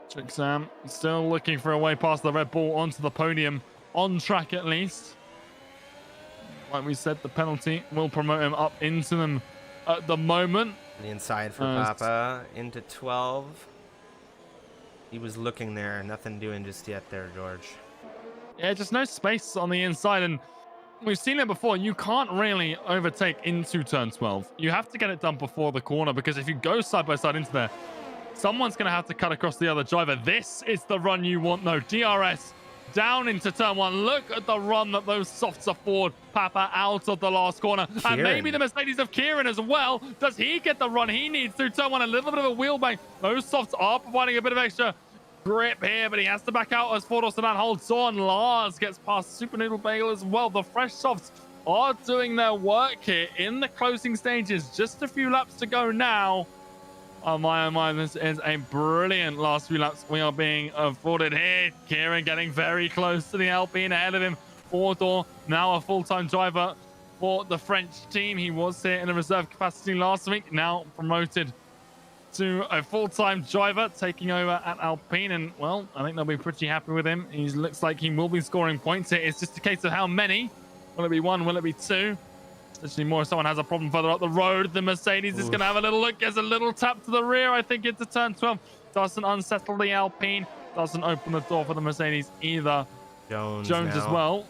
Trixam still looking for a way past the Red Bull onto the podium, on track at least. Like we said, the penalty will promote him up into them at the moment. The inside for Papa into 12. He was looking there, nothing doing just yet there, George. Yeah, just no space on the inside, and we've seen it before. You can't really overtake into turn 12. You have to get it done before the corner, because if you go side by side into there, someone's going to have to cut across the other driver. This is the run you want, though. DRS down into turn 1. Look at the run that those softs afford Papa out of the last corner. Kieran. And maybe the Mercedes of Kieran as well. Does he get the run he needs through turn 1? A little bit of a wheel bank. Those softs are providing a bit of extra grip here, but he has to back out as Ford Sedan holds on. Lars gets past Super Noodle Bagel as well. The fresh softs are doing their work here in the closing stages. Just a few laps to go now. Oh my, this is a brilliant last few laps we are being afforded here. Kieran getting very close to the Alpine ahead of him. Fordor, now a full-time driver for the French team. He was here in a reserve capacity last week, now promoted to a full-time driver, taking over at Alpine. And, well, I think they'll be pretty happy with him. He looks like he will be scoring points here. It's just a case of how many. Will it be 1? Will it be 2? Especially more if someone has a problem further up the road. The Mercedes is going to have a little look. There's a little tap to the rear, I think, into turn 12. Doesn't unsettle the Alpine. Doesn't open the door for the Mercedes either. Jones as well.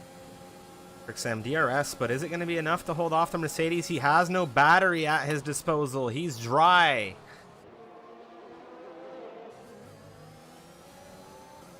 Trixam DRS, but is it going to be enough to hold off the Mercedes? He has no battery at his disposal. He's dry.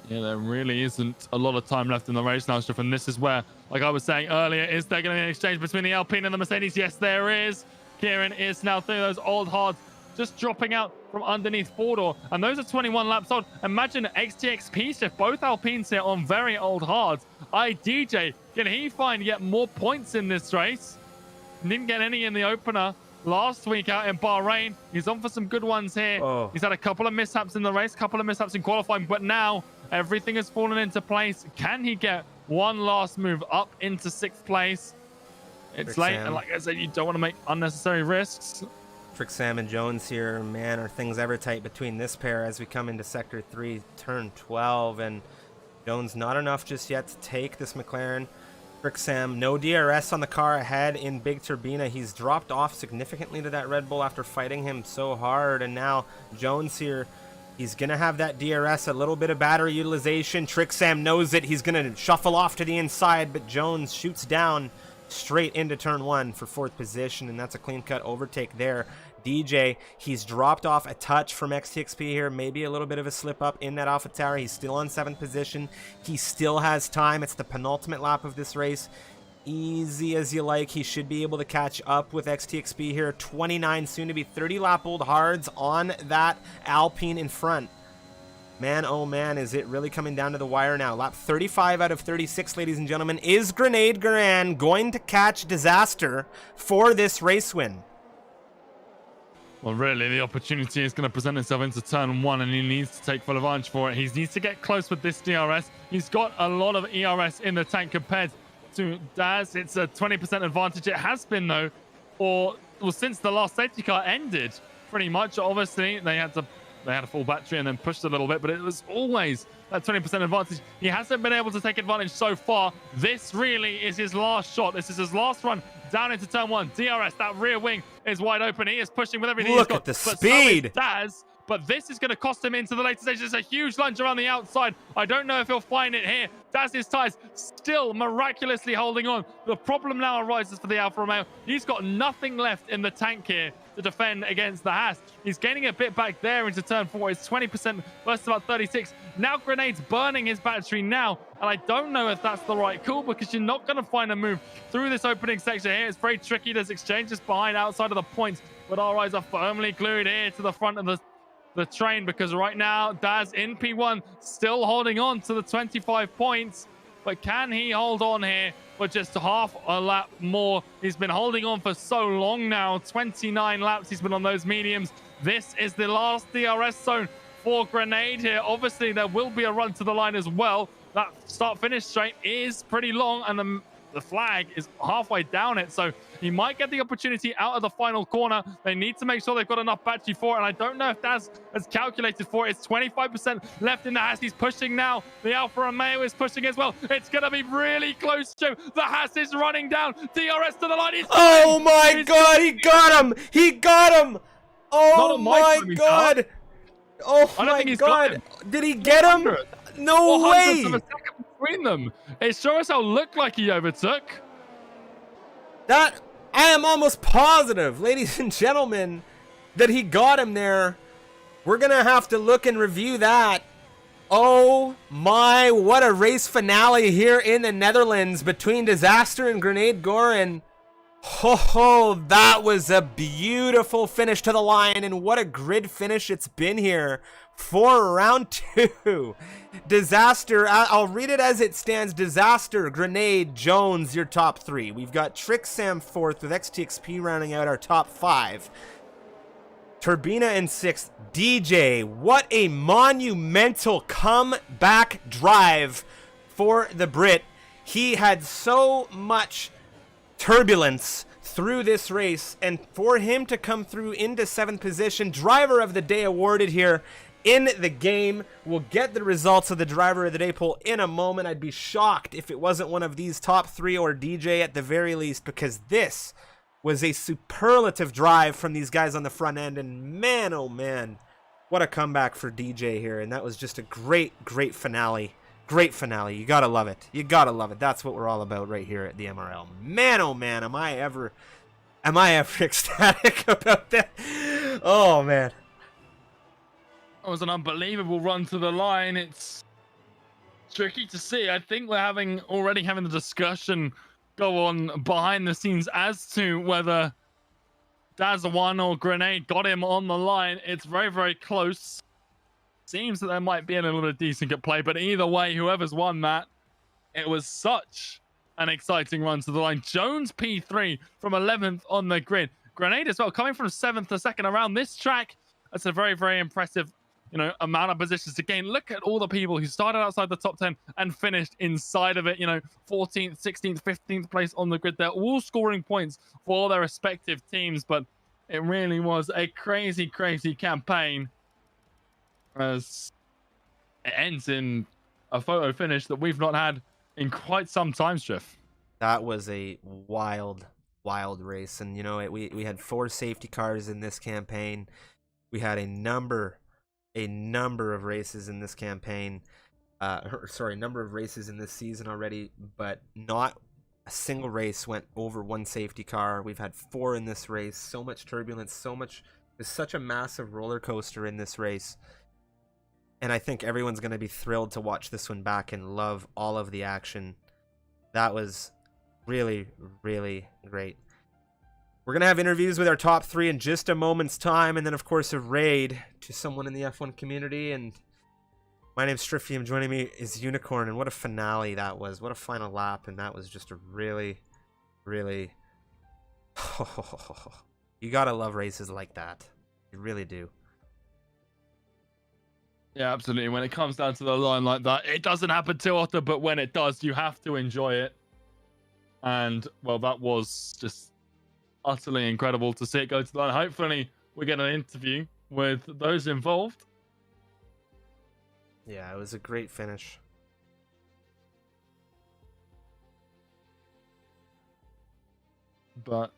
Yeah, there really isn't a lot of time left in the race now, Striff, and this is where, like I was saying earlier, is there going to be an exchange between the Alpine and the Mercedes? Yes, there is. Kieran is now through those old hards, just dropping out from underneath Fordor, and those are 21 laps on. Imagine XTXP Striff, both Alpines here on very old hards. IDJ, can he find yet more points in this race? Didn't get any in the opener last week out in Bahrain. He's on for some good ones here. He's had a couple of mishaps in the race, couple of mishaps in qualifying, but now everything has fallen into place. Can he get one last move up into 6th place? It's late, and like I said, you don't want to make unnecessary risks. Trixam and Jones here, man, are things ever tight between this pair as we come into Sector 3, turn 12, and Jones not enough just yet to take this McLaren. Trixam, no DRS on the car ahead in Big Turbina. He's dropped off significantly to that Red Bull after fighting him so hard, and now Jones here, he's going to have that DRS, a little bit of battery utilization. Trixam knows it. He's going to shuffle off to the inside, but Jones shoots down straight into turn 1 for 4th position, and that's a clean-cut overtake there. DJ, he's dropped off a touch from XTXP here, maybe a little bit of a slip up in that AlphaTauri. He's still on 7th position. He still has time. It's the penultimate lap of this race. Easy as you like. He should be able to catch up with XTXP here. 29, soon to be 30 lap old hards on that Alpine in front. Man, oh man, is it really coming down to the wire now? Lap 35 out of 36, ladies and gentlemen. Is Grenade Garan going to catch Disaster for this race win? Well, really, the opportunity is going to present itself into turn 1, and he needs to take full advantage for it. He needs to get close with this DRS. He's got a lot of ERS in the tank compared to Daz. It's a 20% advantage. It has been, though, since the last safety car ended, pretty much. Obviously, they had a full battery and then pushed a little bit, but it was always that 20% advantage. He hasn't been able to take advantage so far. This really is his last shot. This is his last run down into turn 1. DRS, that rear wing is wide open. He is pushing with everything he's got. Look at the speed. So is Daz, but this is going to cost him into the later stages. There's a huge lunge around the outside. I don't know if he'll find it here. Daz's tires still miraculously holding on. The problem now arises for the Alfa Romeo. He's got nothing left in the tank here to defend against the Haas. He's gaining a bit back there into turn 4. It's 20% versus about 36. Now Grenade's burning his battery now, and I don't know if that's the right call, because you're not going to find a move through this opening section here. It's very tricky. There's exchanges behind outside of the points, but our eyes are firmly glued here to the front of the train, because right now Daz in P1 still holding on to the 25 points, but can he hold on here for just half a lap more? He's been holding on for so long now. 29 laps he's been on those mediums. This is the last DRS zone for Grenade here. Obviously there will be a run to the line as well. That start finish straight is pretty long, and the flag is halfway down it, so he might get the opportunity out of the final corner. They need to make sure they've got enough battery for it, and I don't know if Daz has calculated for it. It's 25% left in the Haas. He's pushing now. The Alfa Romeo is pushing as well. It's going to be really close, Joe. The Haas is running down. DRS to the line. Oh my God, he got him! He got him! Oh my God! Oh my God! Did he get him? No way! Between them, it sure as hell looked like he overtook. That, I am almost positive, ladies and gentlemen, that he got him there. We're gonna have to look and review that. Oh my, what a race finale here in the Netherlands between Disaster and Grenade Goran. Oh, that was a beautiful finish to the line, and what a grid finish it's been here for round 2. Disaster, I'll read it as it stands. Disaster, Grenade, Jones, your top 3. We've got Trixam 4th with XTXP rounding out our top 5. Turbina in 6th. DJ, what a monumental comeback drive for the Brit. He had so much turbulence through this race, and for him to come through into 7th position, driver of the day awarded here in the game. We'll get the results of the driver of the day poll in a moment. I'd be shocked if it wasn't one of these top 3 or DJ at the very least, because this was a superlative drive from these guys on the front end, and man, oh man, what a comeback for DJ here. And that was just a great finale. Great finale. You gotta love it. You gotta love it. That's what we're all about right here at the MRL. Man, oh man, am I ever ecstatic about that? Oh man. That was an unbelievable run to the line. It's tricky to see. I think we're already having the discussion go on behind the scenes as to whether Daz won or Grenade got him on the line. It's very, very close. Seems that there might be a little bit of decent at play, but either way, whoever's won that, it was such an exciting run to the line. Jones P3 from 11th on the grid. Grenade as well, coming from 7th to 2nd around this track. That's a very, very impressive, amount of positions to gain. Look at all the people who started outside the top 10 and finished inside of it. 14th, 16th, 15th place on the grid. They're all scoring points for their respective teams, but It really was a crazy, crazy campaign, as it ends in a photo finish that we've not had in quite some time, Striff. That was a wild, wild race. And, you know, we had 4 safety cars in this campaign. We had a number of races in this campaign. Number of races in this season already, but not a single race went over 1 safety car. We've had 4 in this race. So much turbulence, there's such a massive roller coaster in this race. And I think everyone's going to be thrilled to watch this one back and love all of the action. That was really, really great. We're going to have interviews with our top 3 in just a moment's time, and then, of course, a raid to someone in the F1 community. And my name's Striffy, and joining me is Unicorn, and what a finale that was. What a final lap, and that was just a really, really... You gotta love races like that. You really do. Yeah, absolutely. When it comes down to the line like that, it doesn't happen too often, but when it does, you have to enjoy it. And, well, that was just utterly incredible to see it go to the line. Hopefully, we get an interview with those involved. Yeah, it was a great finish. But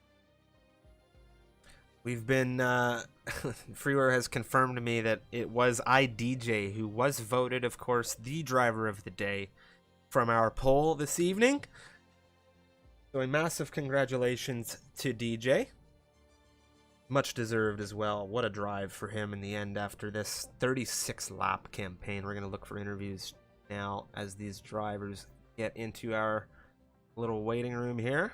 we've been Freeware has confirmed to me that it was IDJ who was voted, of course, the driver of the day from our poll this evening. So a massive congratulations to DJ. Much deserved as well. What a drive for him in the end after this 36 lap campaign. We're going to look for interviews now as these drivers get into our little waiting room here.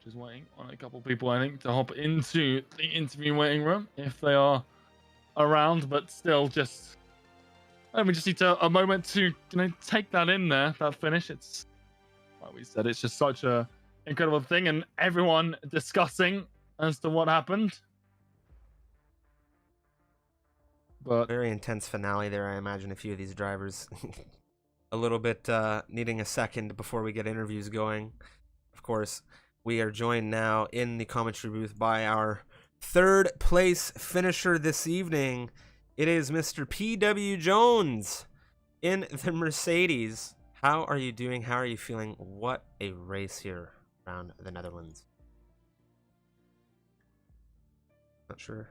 Just waiting on a couple of people, I think, to hop into the interview waiting room if they are around, but still just... we just need a moment to take that in there, that finish. It's, like we said, it's just such a incredible thing, and everyone discussing as to what happened. But very intense finale there. I imagine a few of these drivers a little bit needing a second before we get interviews going. Of course, we are joined now in the commentary booth by our 3rd place finisher this evening. It is Mr. P.W. Jones in the Mercedes. How are you doing? How are you feeling? What a race here around the Netherlands. Not sure.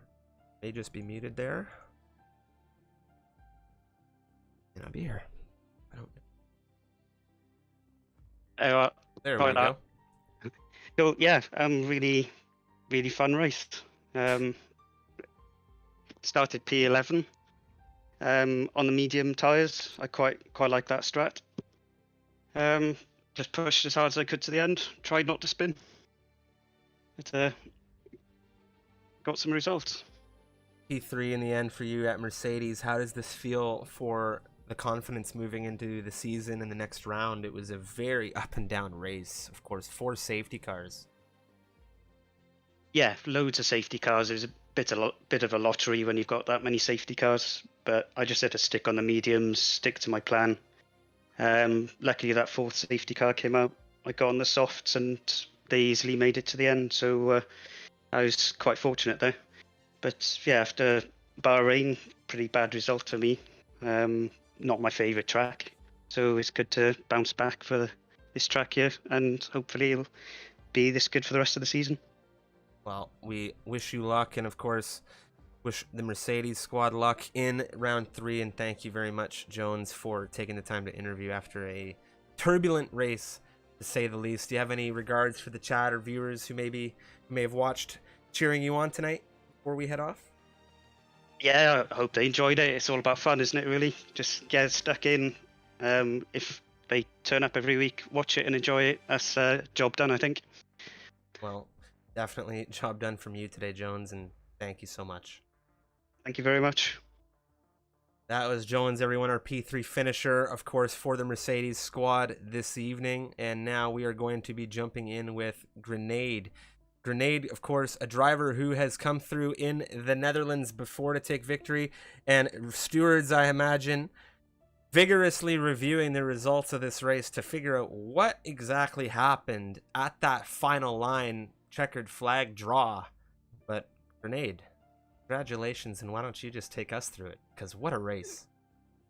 May just be muted there. May not be here. I don't know. There we go. So yeah, really, really fun race. Started P11 on the medium tyres. I quite like that strat. Just pushed as hard as I could to the end. Tried not to spin. But got some results. P3 in the end for you at Mercedes. How does this feel for the confidence moving into the season and the next round? It was a very up and down race. Of course, 4 safety cars. Yeah, loads of safety cars. It was a bit of a lottery when you've got that many safety cars, but I just had to stick on the mediums, stick to my plan. Luckily that 4th safety car came out. I got on the softs and they easily made it to the end, so I was quite fortunate there. But yeah, after Bahrain, pretty bad result for me. Not my favourite track, so it's good to bounce back for this track here, and hopefully it'll be this good for the rest of the season. Well, we wish you luck, and of course, wish the Mercedes squad luck in round 3, and thank you very much, Jones, for taking the time to interview after a turbulent race, to say the least. Do you have any regards for the chat or viewers who may have watched cheering you on tonight before we head off? Yeah, I hope they enjoyed it. It's all about fun, isn't it, really? Just get stuck in. If they turn up every week, watch it and enjoy it, that's job done, I think. Well, definitely job done from you today, Jones, and thank you so much. Thank you very much. That was Jones, everyone, our P3 finisher, of course, for the Mercedes squad this evening. And now we are going to be jumping in with Grenade. Grenade, of course, a driver who has come through in the Netherlands before to take victory. And stewards, I imagine, vigorously reviewing the results of this race to figure out what exactly happened at that final line checkered flag draw. But Grenade, congratulations, and why don't you just take us through it? Because what a race.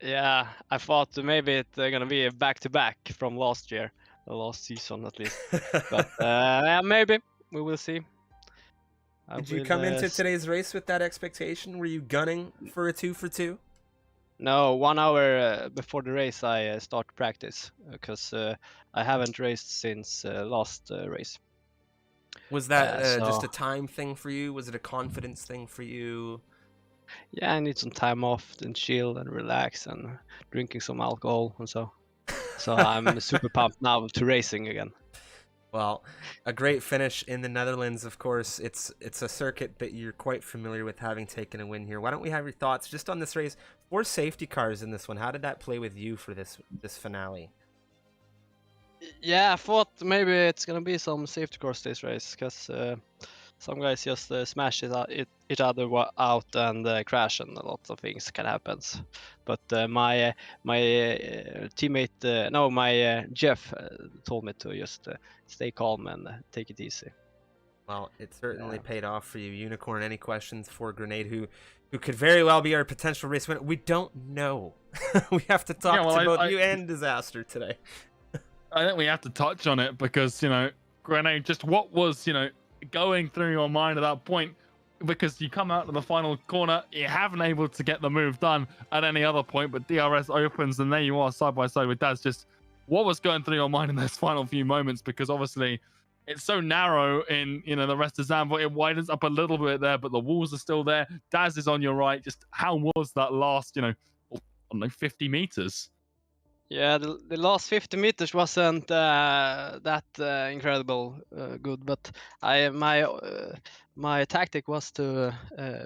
Yeah, I thought maybe it's gonna be a back-to-back from last year, the last season at least. But yeah, maybe we will see. Did you come into today's race with that expectation? Were you gunning for a 2 for 2? No, 1 hour before the race I start practice because I haven't raced since last race. Was that just so- a time thing for you? Was it a confidence thing for you? Yeah, I need some time off and chill and relax and drinking some alcohol and so. So I'm super pumped now to racing again. Well, a great finish in the Netherlands, of course. It's a circuit that you're quite familiar with, having taken a win here. Why don't we have your thoughts just on this race? 4 safety cars in this one. How did that play with you for this finale? Yeah, I thought maybe it's gonna be some safety cars this race because some guys just smash each other out and crash, and a lot of things can happen. But my teammate, my Jeff, told me to just stay calm and take it easy. Well, it certainly paid off for you. Unicorn, any questions for Grenade, who could very well be our potential race winner? We don't know. We have to talk to both you and Disaster today. I think we have to touch on it because, Grenade, just what was, going through your mind at that point, because you come out to the final corner, you haven't able to get the move done at any other point, but DRS opens and there you are side by side with Daz. Just what was going through your mind in those final few moments? Because obviously it's so narrow in the rest of Zandvoort, it widens up a little bit there, but the walls are still there. Daz is on your right. Just how was that last 50 meters? Yeah, the last 50 meters wasn't that incredible good, but my tactic was to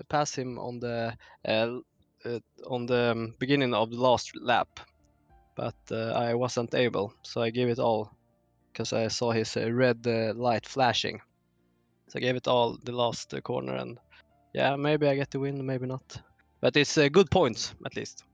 pass him on the beginning of the last lap, but I wasn't able, so I gave it all because I saw his red light flashing. So I gave it all the last corner, and yeah, maybe I get the win, maybe not, but it's good points at least.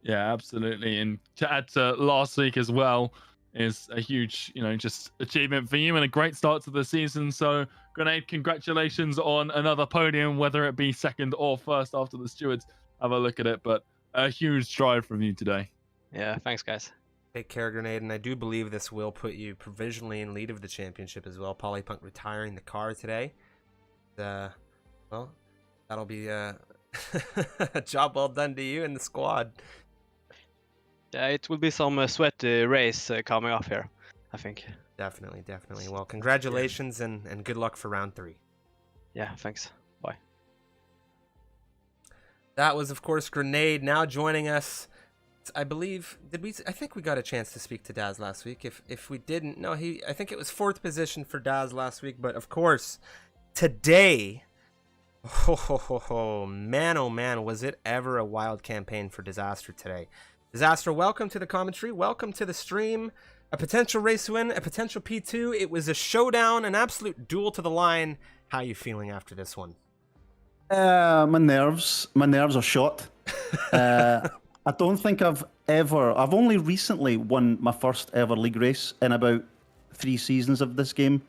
Yeah, absolutely. And to add to last week as well is a huge, just achievement for you and a great start to the season. So, Grenade, congratulations on another podium, whether it be second or first after the stewards have a look at it. But a huge stride from you today. Yeah, thanks, guys. Take care, Grenade, and I do believe this will put you provisionally in lead of the championship as well. Polypunk retiring the car today. Well, that'll be a job well done to you and the squad. Yeah, it will be some sweaty race coming up here, I think. Definitely. Well, congratulations and good luck for round 3. Yeah, thanks. Bye. That was, of course, Grenade. Now joining us, I believe, I think we got a chance to speak to Daz last week. If we didn't, no, I think it was 4th position for Daz last week. But of course, today, oh man, was it ever a wild campaign for Disaster today. Disaster, welcome to the commentary. Welcome to the stream. A potential race win, a potential P2. It was a showdown, an absolute duel to the line. How are you feeling after this one? My nerves are shot. I don't think I've only recently won my first ever league race in about 3 seasons of this game.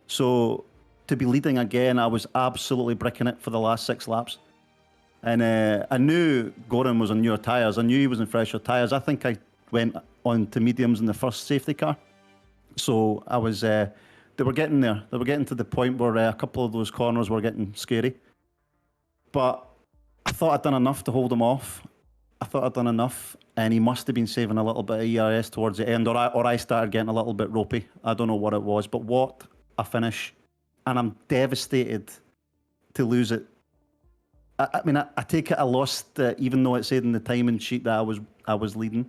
So to be leading again, I was absolutely bricking it for the last 6 laps. And I knew Goran was on newer tyres. I knew he was in fresher tyres. I think I went on to mediums in the first safety car. So I was, they were getting there. They were getting to the point where a couple of those corners were getting scary. But I thought I'd done enough to hold him off. And he must have been saving a little bit of ERS towards the end, or I started getting a little bit ropey. I don't know what it was, but what a finish. And I'm devastated to lose it. I mean, I take it I lost, even though it said in the timing sheet that I was leading.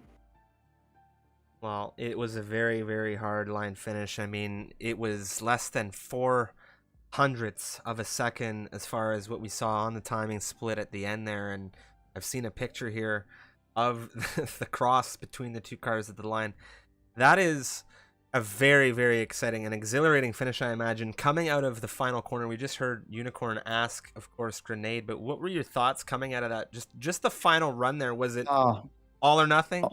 Well, it was a very, very hard line finish. I mean, it was less than 0.04 of a second as far as what we saw on the timing split at the end there. And I've seen a picture here of the cross between the 2 cars at the line. That is a very, very exciting and exhilarating finish, I imagine, coming out of the final corner. We just heard Unicorn ask, of course, Grenade, but what were your thoughts coming out of that? Just the final run there. Was it All or nothing?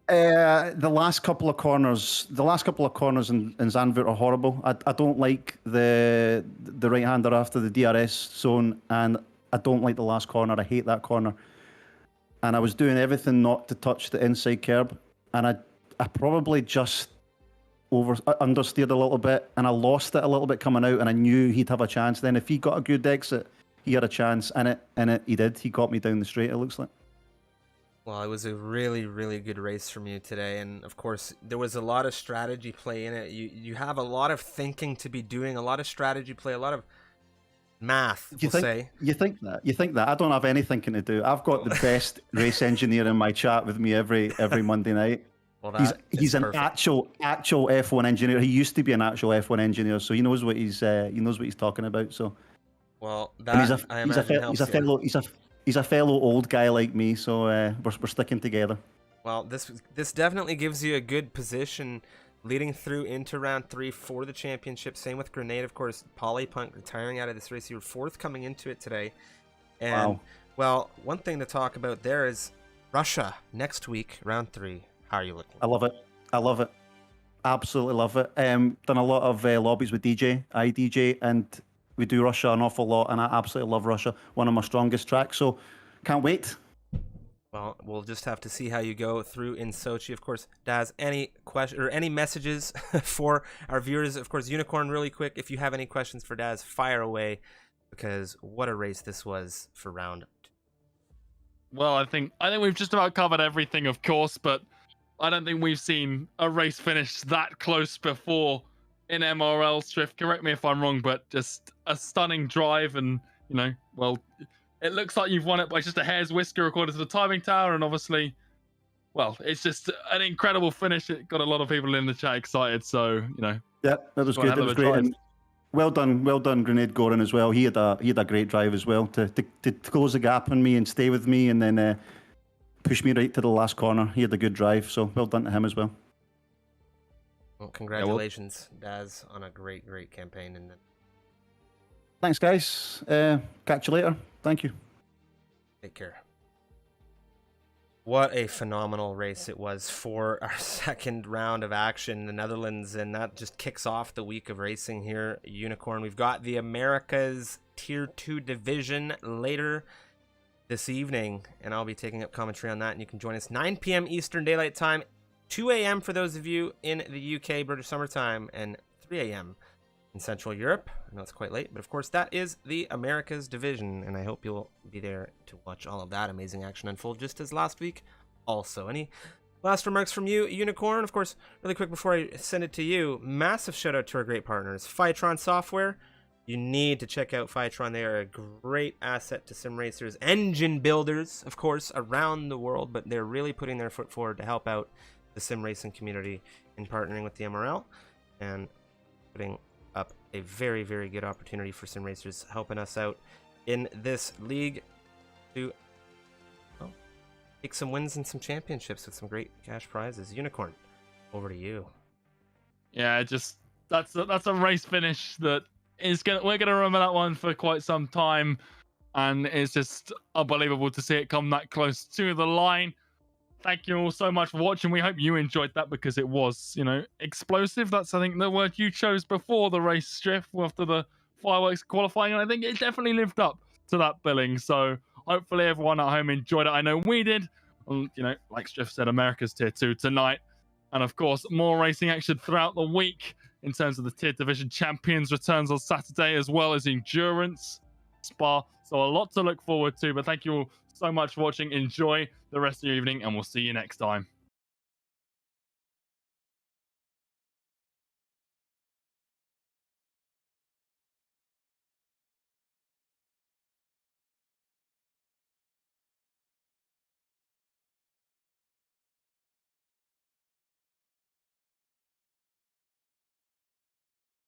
The last couple of corners in Zandvoort are horrible. I don't like the right-hander after the DRS zone, and I don't like the last corner. I hate that corner. And I was doing everything not to touch the inside curb, and I probably just understeered a little bit, and I lost it a little bit coming out, and I knew he'd have a chance. Then if he got a good exit, he had a chance, and he did. He got me down the straight, it looks like. Well, it was a really, really good race from you today, and of course, there was a lot of strategy play in it. You have a lot of thinking to be doing, a lot of strategy play, a lot of math, You think that? I don't have any thinking to do. I've got the best race engineer in my chat with me every Monday night. Well, he's an actual F1 engineer. He used to be an actual F1 engineer, so he knows what he's talking about. So, well, and that he's a fellow old guy like me, so we're sticking together. Well, this definitely gives you a good position leading through into round 3 for the championship. Same with Grenade, of course. Polypunk retiring out of this race. You were 4th coming into it today. And, wow. Well, one thing to talk about there is Russia next week, round 3. How are you looking? I love it. Absolutely love it. Done a lot of lobbies with DJ, and we do Russia an awful lot, and I absolutely love Russia. One of my strongest tracks, so can't wait. Well, we'll just have to see how you go through in Sochi. Of course, Daz, any question or any messages for our viewers? Of course, Unicorn, really quick, if you have any questions for Daz, fire away, because what a race this was for round 2. Well, I think we've just about covered everything, of course, but I don't think we've seen a race finish that close before in MRL. Striff, correct me if I'm wrong, but just a stunning drive, and well, it looks like you've won it by just a hair's whisker according to the timing tower, and obviously, well, it's just an incredible finish. It got a lot of people in the chat excited, so Yeah, that was good. That was great. And well done, Grenade Goran as well. He had a great drive as well to close the gap on me and stay with me, and then push me right to the last corner. He had a good drive, so well done to him as well. Well, congratulations, Daz, on a great campaign. And thanks, guys. Catch you later. Thank you. Take care. What a phenomenal race it was for our second round of action in the Netherlands, and that just kicks off the week of racing here at Unicorn. We've got the Americas Tier 2 division later this evening, and I'll be taking up commentary on that, and you can join us 9 p.m. Eastern Daylight Time, 2 a.m. for those of you in the UK British Summertime, and 3 a.m. in Central Europe. I know it's quite late, but of course that is the Americas division, and I hope you'll be there to watch all of that amazing action unfold, just as last week. Also, any last remarks from you, Unicorn? Of course, really quick before I send it to you, massive shout out to our great partners, Fytron Software. You need to check out Fytron. They are a great asset to sim racers, engine builders, of course, around the world, but they're really putting their foot forward to help out the sim racing community in partnering with the MRL and putting up a very, very good opportunity for sim racers, helping us out in this league to take some wins and some championships with some great cash prizes. Unicorn, over to you. Yeah, just that's a race finish that we're gonna remember that one for quite some time, and it's just unbelievable to see it come that close to the line. Thank you all so much for watching. We hope you enjoyed that, because it was, explosive. That's, I think, the word you chose before the race, Striff, after the fireworks qualifying, and I think it definitely lived up to that billing. So hopefully everyone at home enjoyed it. I know we did. Like Striff said, America's Tier 2 tonight, and of course more racing action throughout the week in terms of the Tier Division Champions returns on Saturday, as well as Endurance Spa. So a lot to look forward to, but thank you all so much for watching. Enjoy the rest of your evening, and we'll see you next time.